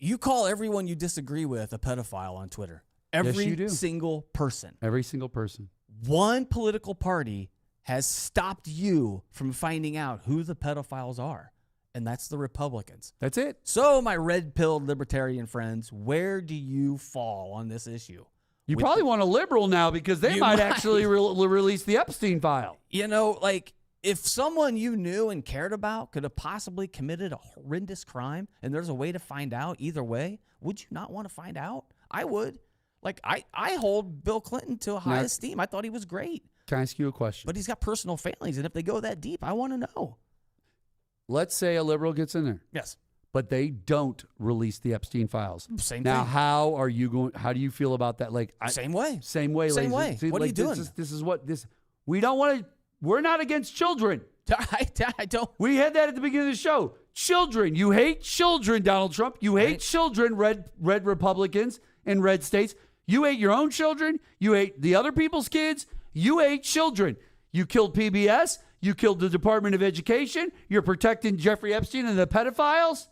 You call everyone you disagree with a pedophile on Twitter. Every single person. Every single person. One political party has stopped you from finding out who the pedophiles are. And that's the Republicans. That's it. So, my red-pilled libertarian friends, where do you fall on this issue? You probably want a liberal now because they might actually release the Epstein file. You know, like, if someone you knew and cared about could have possibly committed a horrendous crime and there's a way to find out either way, would you not want to find out? I would. Like, I hold Bill Clinton to a high esteem. I thought he was great. Can I ask you a question? But he's got personal failings, and if they go that deep, I want to know. Let's say a liberal gets in there. Yes. But they don't release the Epstein files. Same now, thing. how do you feel about that? Like same way. Same way. Same way. What are you doing? We don't want to. We're not against children. I don't. We had that at the beginning of the show. Children. You hate children, Donald Trump. You hate children, red Republicans in red states. You hate your own children. You hate the other people's kids. You hate children. You killed PBS. You killed the Department of Education. You're protecting Jeffrey Epstein and the pedophiles.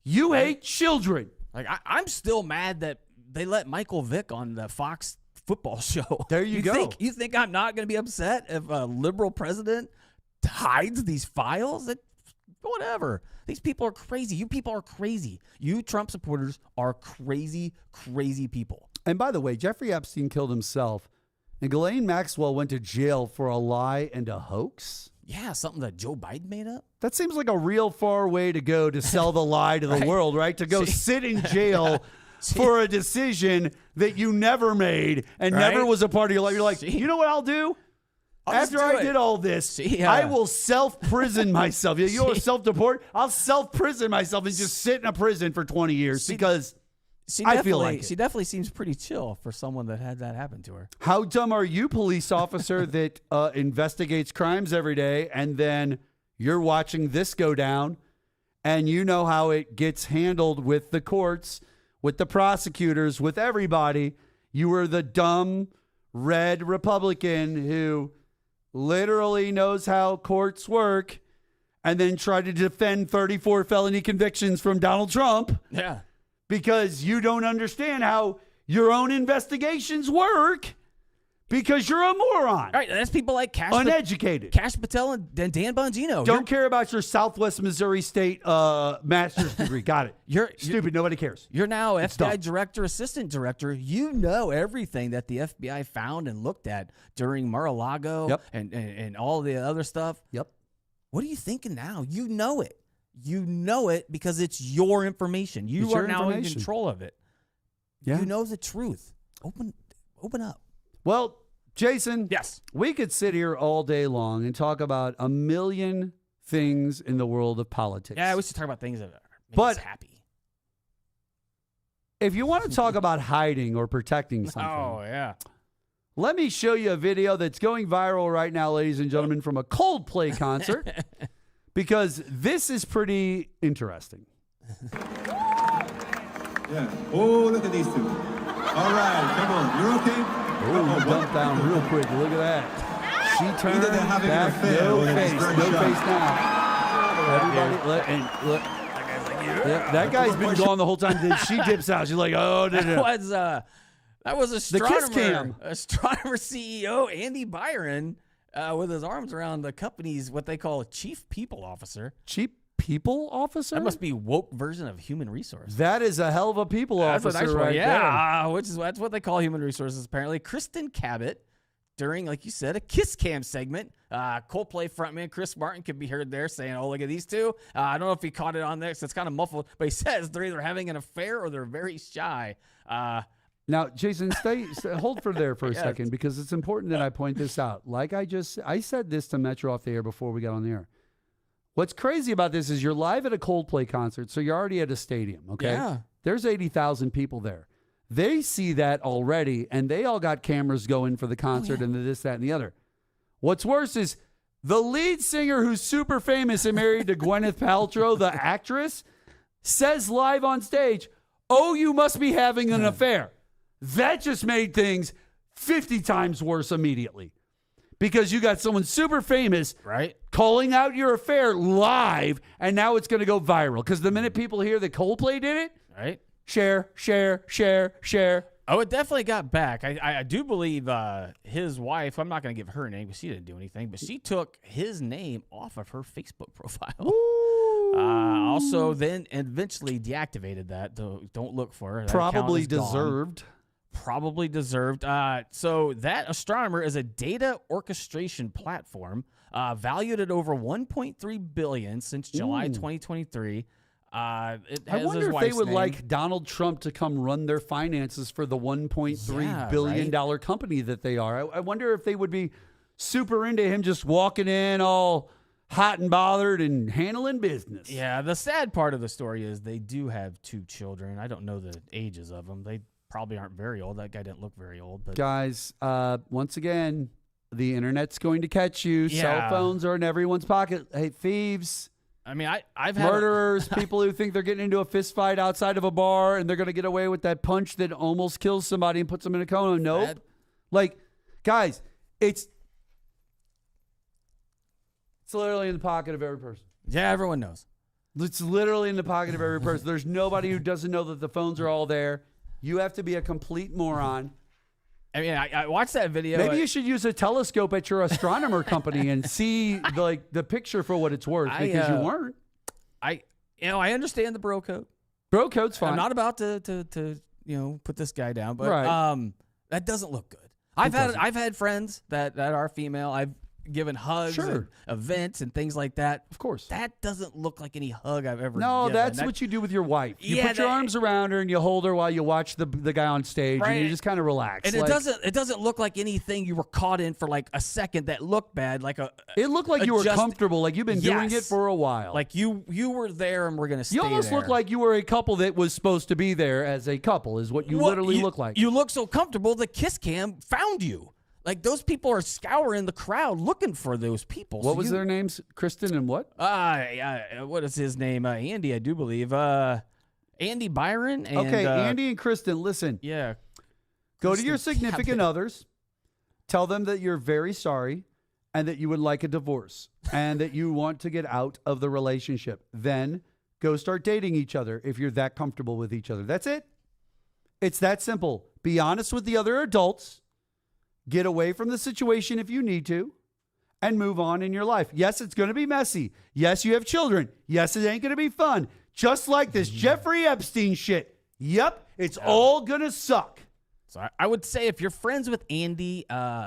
You hate children. Like I'm still mad that they let Michael Vick on the Fox football show. There you go. You think I'm not going to be upset if a liberal president hides these files? Whatever. These people are crazy. You people are crazy. You Trump supporters are crazy, crazy people. And by the way, Jeffrey Epstein killed himself, and Ghislaine Maxwell went to jail for a lie and a hoax. Yeah, something that Joe Biden made up. That seems like a real far way to go to sell the lie to the world, right? To go sit in jail for a decision that you never made and never was a part of your life. You're like, you know what I'll do? After I did all this, I will self-prison myself. You know, self-deport? I'll self-prison myself and just sit in a prison for 20 years because I feel like it. She definitely seems pretty chill for someone that had that happen to her. How dumb are you, police officer, that investigates crimes every day, and then you're watching this go down, and you know how it gets handled with the courts, with the prosecutors, with everybody. You were the dumb red Republican who literally knows how courts work and then tried to defend 34 felony convictions from Donald Trump. Yeah. Because you don't understand how your own investigations work. Because you're a moron. All right, that's people like Uneducated. Cash Patel and Dan Bongino. Don't care about your Southwest Missouri State master's degree. Got it. You're stupid. Nobody cares. You're now It's FBI dumb. director, assistant director. You know everything that the FBI found and looked at during Mar-a-Lago Yep. and all the other stuff. Yep. What are you thinking now? You know it. You know it because it's your information. You It's are your now in information. control of it. Yeah. You know the truth. Open up. Well, Jason, Yes. we could sit here all day long and talk about a million things in the world of politics. Yeah, we should talk about things that make But- us happy. If you want to talk about hiding or protecting something, yeah. let me show you a video that's going viral right now, ladies and gentlemen, from a Coldplay concert, because this is pretty interesting. Yeah. Oh, look at these two. All right, come on. You're okay? Oh, he dumped down real quick. Look at that. She turned they're having an back. affair No or they're face. just No very face now. Everybody, look. Yeah, that guy's been gone the whole time. Then she dips out. She's like, oh, no. That was The kiss cam. astronomer CEO Andy Byron with his arms around the company's what they call a chief people officer. Cheap people officer? That must be woke version of human resources. That is a hell of a people That's a officer nice one. right Yeah, that's what they call human resources apparently. Kristen Cabot, during, like you said, a kiss cam segment. Coldplay frontman Chris Martin could be heard there saying, oh, look at these two. I don't know if he caught it on there because it's kind of muffled, but he says they're either having an affair or they're very shy. Now, Jason, hold for there for a Yes. second, because it's important that I point this out. Like I said this to Metro off the air before we got on the air. What's crazy about this is you're live at a Coldplay concert, so you're already at a stadium, okay? Yeah. There's 80,000 people there. They see that already, and they all got cameras going for the concert and the this, that, and the other. What's worse is the lead singer, who's super famous and married to Gwyneth Paltrow, the actress, says live on stage, oh, you must be having an affair. That just made things 50 times worse immediately. Because you got someone super famous Right. calling out your affair live, and now it's going to go viral. Because the minute people hear that Coldplay did it, Right. share. Oh, it definitely got back. I do believe his wife, I'm not going to give her name because she didn't do anything, but she took his name off of her Facebook profile. Also, then eventually deactivated that. Don't look for her. That account Probably is gone. deserved. Probably deserved. So that astronomer is a data orchestration platform valued at over $1.3 billion since July 2023. It I has wonder his if they wife's would name. like Donald Trump to come run their finances for the $1.3 billion right? company that they are. I wonder if they would be super into him just walking in all hot and bothered and handling business. Yeah, the sad part of the story is they do have 2 children. I don't know the ages of them. They probably aren't very old. That guy didn't look very old. But Guys, once again, the internet's going to catch you. Yeah. Cell phones are in everyone's pocket. Hey, thieves, I mean, I've had murderers, people who think they're getting into a fist fight outside of a bar and they're going to get away with that punch that almost kills somebody and puts them in a coma. Nope. Like, guys, it's literally in the pocket of every person. Yeah, everyone knows. It's literally in the pocket of every person. There's nobody who doesn't know that the phones are all there. You have to be a complete moron. I mean, I watched that video. Maybe you should use a telescope at your astronomer company and see the picture for what it's worth, because you weren't. I understand the bro code. Bro code's fine. I'm not about to put this guy down, but Right. that doesn't look good. I've had friends that are female. I've given hugs Sure. and events and things like that. Of course. That doesn't look like any hug I've ever No, given. that's what you do with your wife. You Yeah, put your that- arms around her and you hold her while you watch the guy on stage, and you Right. just kind of relax. And it doesn't look like anything you were caught in for like a second that looked bad. Like It looked like you were comfortable, like you've been doing it Yes. for a while. like you were there and we're gonna stay you almost there. look like you were a couple that was supposed to be there as a couple, is what you literally look like. You look so comfortable. The kiss cam found you. Like those people are scouring the crowd looking for those people. What was their names? Kristen and what? What is his name? Andy, I do believe. Andy Byron. And, Okay, Andy and Kristen, listen. Yeah. Go to your Kristen significant Cabot. others. Tell them that you're very sorry and that you would like a divorce and that you want to get out of the relationship. Then go start dating each other if you're that comfortable with each other. That's it. It's that simple. Be honest with the other adults. Get away from the situation if you need to and move on in your life. Yes, it's going to be messy. Yes, you have children. Yes, it ain't going to be fun. Just like this Jeffrey Epstein shit. Yep, it's all going to suck. So I would say if you're friends with Andy,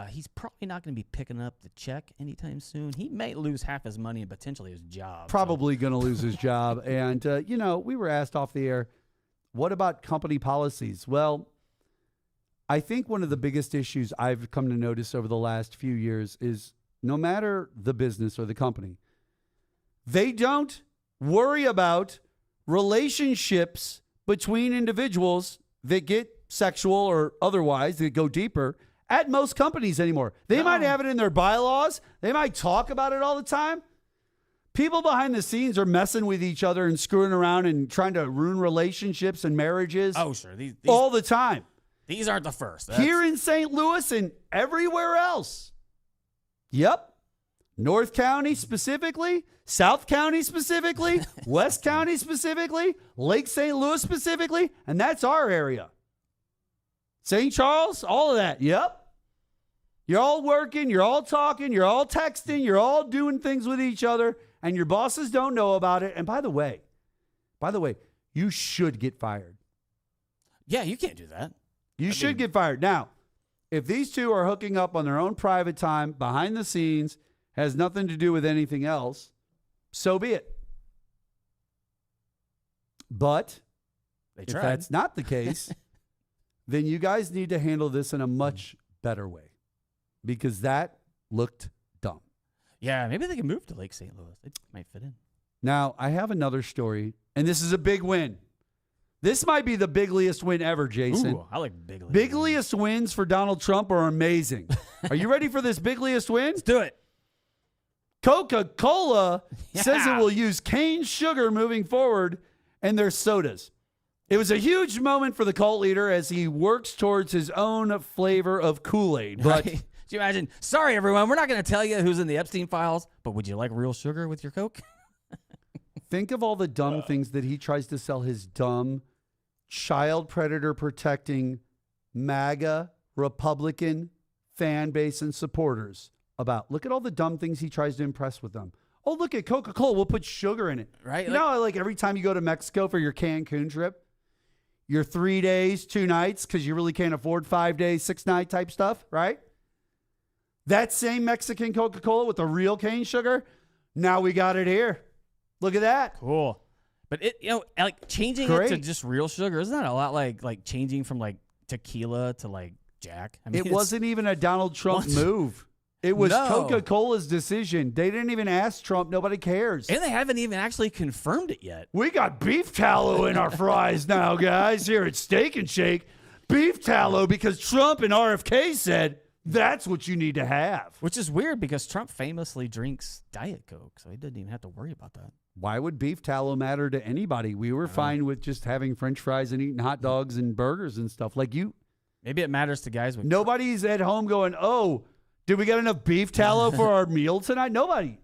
he's probably not going to be picking up the check anytime soon. He may lose half his money and potentially his job. Probably going to lose his job. And, we were asked off the air, what about company policies? Well, I think one of the biggest issues I've come to notice over the last few years is no matter the business or the company, they don't worry about relationships between individuals that get sexual or otherwise, that go deeper at most companies anymore. They might have it in their bylaws. They might talk about it all the time. People behind the scenes are messing with each other and screwing around and trying to ruin relationships and marriages. Oh, sure. These all the time. These aren't the first. Here in St. Louis and everywhere else. Yep. North County specifically, South County specifically, West County specifically, Lake St. Louis specifically, and that's our area. St. Charles, all of that. Yep. You're all working, you're all talking, you're all texting, you're all doing things with each other, and your bosses don't know about it. And by the way, you should get fired. Yeah, you can't do that. You should get fired. Now, if these two are hooking up on their own private time, behind the scenes, has nothing to do with anything else, so be it. But if that's not the case, then you guys need to handle this in a much better way, because that looked dumb. Yeah, maybe they can move to Lake St. Louis. It might fit in. Now, I have another story, and this is a big win. This might be the bigliest win ever, Jason. Ooh, I like bigliest. Bigliest wins for Donald Trump are amazing. Are you ready for this bigliest win? Let's do it. Coca-Cola says it will use cane sugar moving forward in their sodas. It was a huge moment for the cult leader as he works towards his own flavor of Kool-Aid. But right. Can you imagine? Sorry, everyone. We're not going to tell you who's in the Epstein files, but would you like real sugar with your Coke? Think of all the dumb things that he tries to sell his dumb, child predator protecting, MAGA Republican fan base and supporters about. Look at all the dumb things he tries to impress with them. Oh, look at Coca-Cola. We'll put sugar in it. Right? You know, like every time you go to Mexico for your Cancun trip, your 3 days, 2 nights, because you really can't afford 5 days, 6 night type stuff, right? That same Mexican Coca-Cola with the real cane sugar, now we got it here. Look at that. Cool. But like changing it to just real sugar, isn't that a lot like changing from like tequila to like Jack? I mean, it wasn't even a Donald Trump move. It was Coca-Cola's decision. They didn't even ask Trump. Nobody cares. And they haven't even actually confirmed it yet. We got beef tallow in our fries now, guys, here at Steak and Shake. Beef tallow because Trump and RFK said that's what you need to have. Which is weird because Trump famously drinks Diet Coke, so he doesn't even have to worry about that. Why would beef tallow matter to anybody? We were fine with just having French fries and eating hot dogs and burgers and stuff. Like you. Maybe it matters to guys with... Nobody's at home going, oh, did we get enough beef tallow for our meal tonight? Nobody,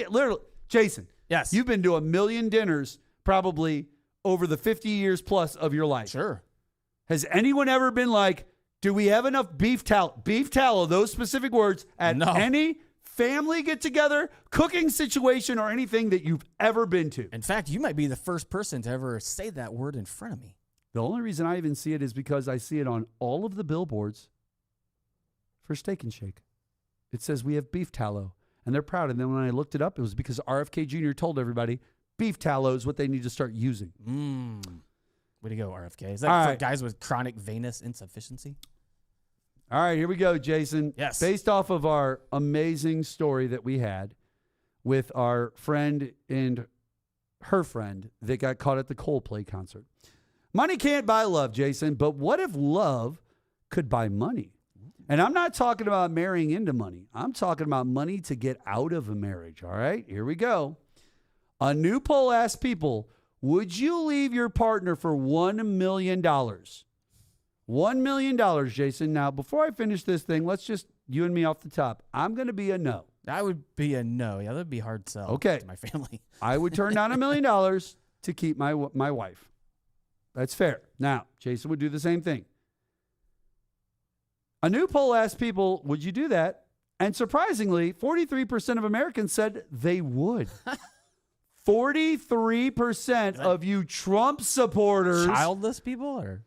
literally. Jason. Yes. You've been to a million dinners probably over the 50 years plus of your life. Sure. Has anyone ever been like, do we have enough beef tallow, those specific words, at any family get-together, cooking situation, or anything that you've ever been to? In fact, you might be the first person to ever say that word in front of me. The only reason I even see it is because I see it on all of the billboards for Steak and Shake. It says we have beef tallow, and they're proud. And then when I looked it up, it was because RFK Jr. told everybody beef tallow is what they need to start using. Way to go, RFK. Is that for guys with chronic venous insufficiency? All right, here we go, Jason. Yes. Based off of our amazing story that we had with our friend and her friend that got caught at the Coldplay concert. Money can't buy love, Jason, but what if love could buy money? And I'm not talking about marrying into money. I'm talking about money to get out of a marriage, all right? Here we go. A new poll asked people, would you leave your partner for $1 million? $1 million, Jason. Now, before I finish this thing, let's just, you and me off the top. I'm going to be a no. I would be a no. Yeah, that would be a hard sell to my family. I would turn down $1 million to keep my wife. That's fair. Now, Jason would do the same thing. A new poll asked people, would you do that? And surprisingly, 43% of Americans said they would. 43% of you Trump supporters. Childless people, or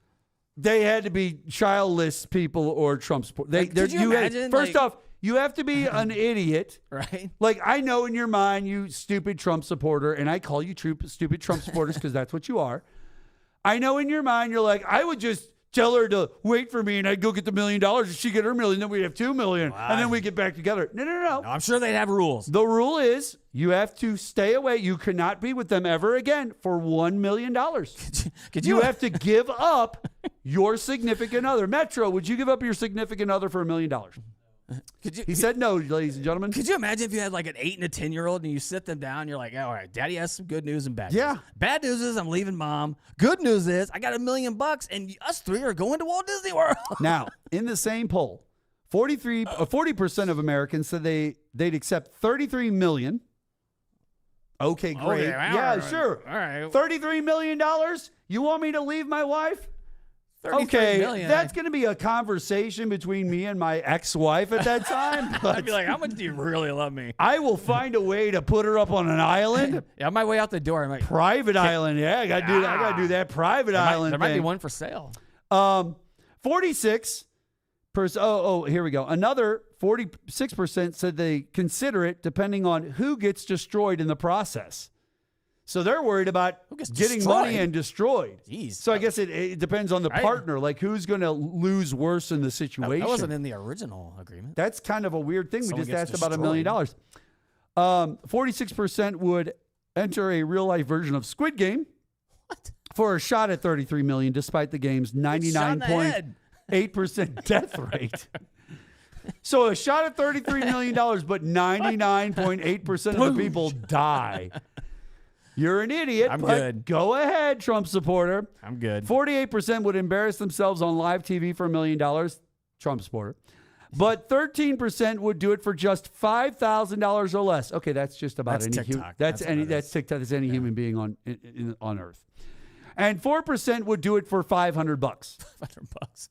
they had to be childless people or Trump supporters. Could you imagine? First off, you have to be an idiot. Right? Like, I know in your mind, you stupid Trump supporter, and I call you stupid Trump supporters because that's what you are. I know in your mind, you're like, I would just tell her to wait for me and I'd go get the $1 million and she'd get her $1 million, then we'd have $2 million. Wow. And then we get back together. No. I'm sure they'd have rules. The rule is you have to stay away. You cannot be with them ever again for $1 million. You have to give up your significant other. Metro, would you give up your significant other for $1 million? He said no, ladies and gentlemen. Could you imagine if you had like an 8 and a 10-year-old and you sit them down, you're like, all right, Daddy has some good news and bad news. Bad news is I'm leaving Mom. Good news is I got $1 million and us 3 are going to Walt Disney World. Now, in the same poll, 40% of Americans said they'd accept $33 million. Okay, great. Sure. All right. $33 million? You want me to leave my wife? $33 million. That's going to be a conversation between me and my ex-wife at that time. I'd be like, how much do you really love me? I will find a way to put her up on an island. On my way out the door, I'm like, private island. Yeah, I got to do that. I got to do that private island. There might be one for sale. 46%. Here we go. Another 46% said they consider it depending on who gets destroyed in the process. So they're worried about getting money and destroyed. Jeez. So I guess it depends on the partner, like who's going to lose worse in the situation. That wasn't in the original agreement. That's kind of a weird thing. Someone we just asked destroyed. about $1 million. 46% would enter a real-life version of Squid Game for a shot at $33 million, despite the game's 99.8% death rate. So a shot at $33 million, but 99.8% of the people die. You're an idiot, I'm but good. Go ahead, Trump supporter. I'm good. 48% would embarrass themselves on live TV for $1 million, Trump supporter. But 13% would do it for just $5,000 or less. Okay, that's just about any human. That's TikTok. That's any human being on Earth. And 4% would do it for $500. $500.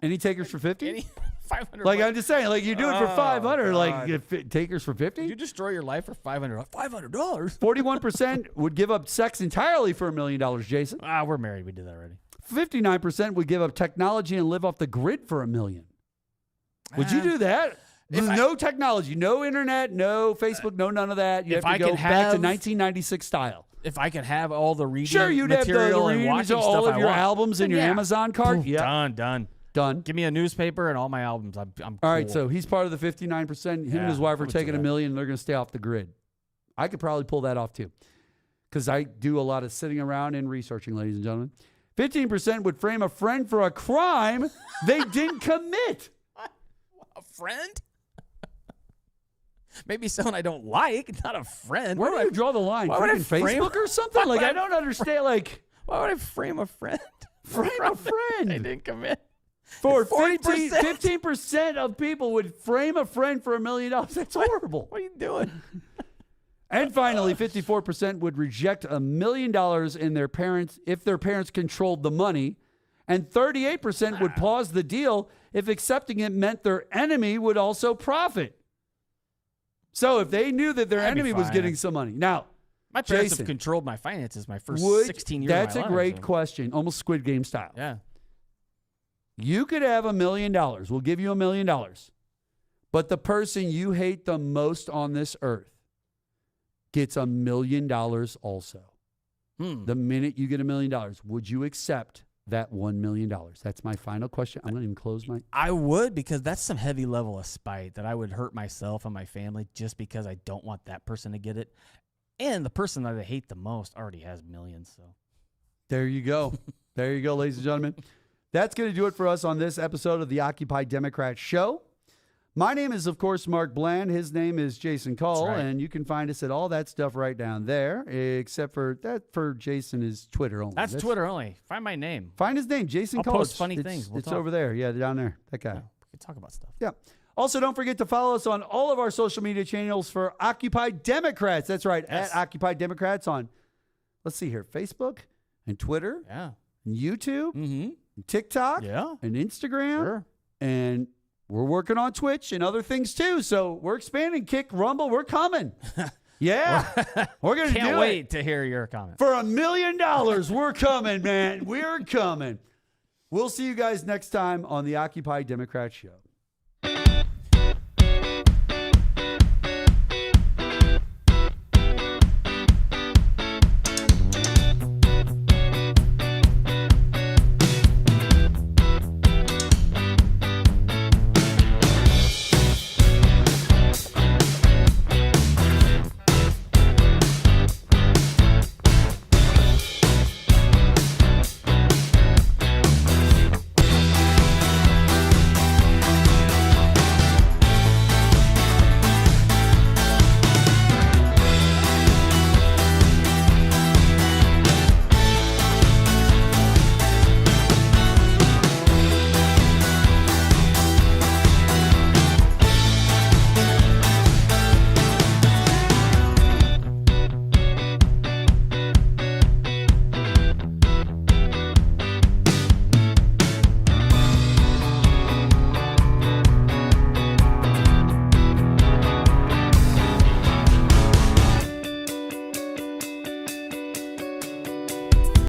Any takers for 50? $500. Like I'm just saying, like you do it for 500. Like if takers for 50? You destroy your life for $500. $500. 41% would give up sex entirely for $1 million. Jason. We're married. We did that already. 59% would give up technology and live off the grid for $1 million. Would you do that? No technology, no internet, no Facebook, no none of that. You have to go back to 1996 style. If I could have all the reading you'd have the and readings of all of your albums in your Amazon cart. Done. Give me a newspaper and all my albums. I'm cool. All right, so he's part of the 59%. Him and his wife are taking $1 million, and they're going to stay off the grid. I could probably pull that off too, because I do a lot of sitting around and researching, ladies and gentlemen. 15% would frame a friend for a crime they didn't commit. A friend? Maybe someone I don't like, not a friend. Where do you draw the line? Facebook or something? Like, I don't understand. Like, why would I frame a friend? Frame a friend. I didn't commit. For 15% of people would frame a friend for $1 million. That's horrible. What are you doing? And finally, 54% would reject $1 million in their parents if their parents controlled the money. And 38% would pause the deal if accepting it meant their enemy would also profit. So if they knew that their enemy was getting some money. Now, my parents have controlled my finances my first 16 years of my life. That's a great question. Almost Squid Game style. Yeah. You could have $1 million. We'll give you $1 million. But the person you hate the most on this earth gets $1 million also. The minute you get $1 million, would you accept that $1 million? That's my final question. I'm going to even close my... I would, because that's some heavy level of spite that I would hurt myself and my family just because I don't want that person to get it. And the person that I hate the most already has millions. So there you go. There you go, ladies and gentlemen. That's going to do it for us on this episode of the Occupy Democrat Show. My name is, of course, Mark Bland. His name is Jason Cole, and you can find us at all that stuff right down there, except for that for Jason is Twitter only. That's Twitter only. Find my name. Find his name, Jason Cole. I'll post funny things. It's over there. Yeah, down there. That guy. Yeah, we can talk about stuff. Yeah. Also, don't forget to follow us on all of our social media channels for Occupy Democrats. That's right, at Occupy Democrats on, let's see here, Facebook and Twitter, and YouTube, and TikTok, and Instagram, And we're working on Twitch and other things too. So we're expanding. Kick, Rumble, we're coming. Yeah. We're going to do it. Can't wait to hear your comment. For $1 million, we're coming, man. We're coming. We'll see you guys next time on the Occupy Democrat Show.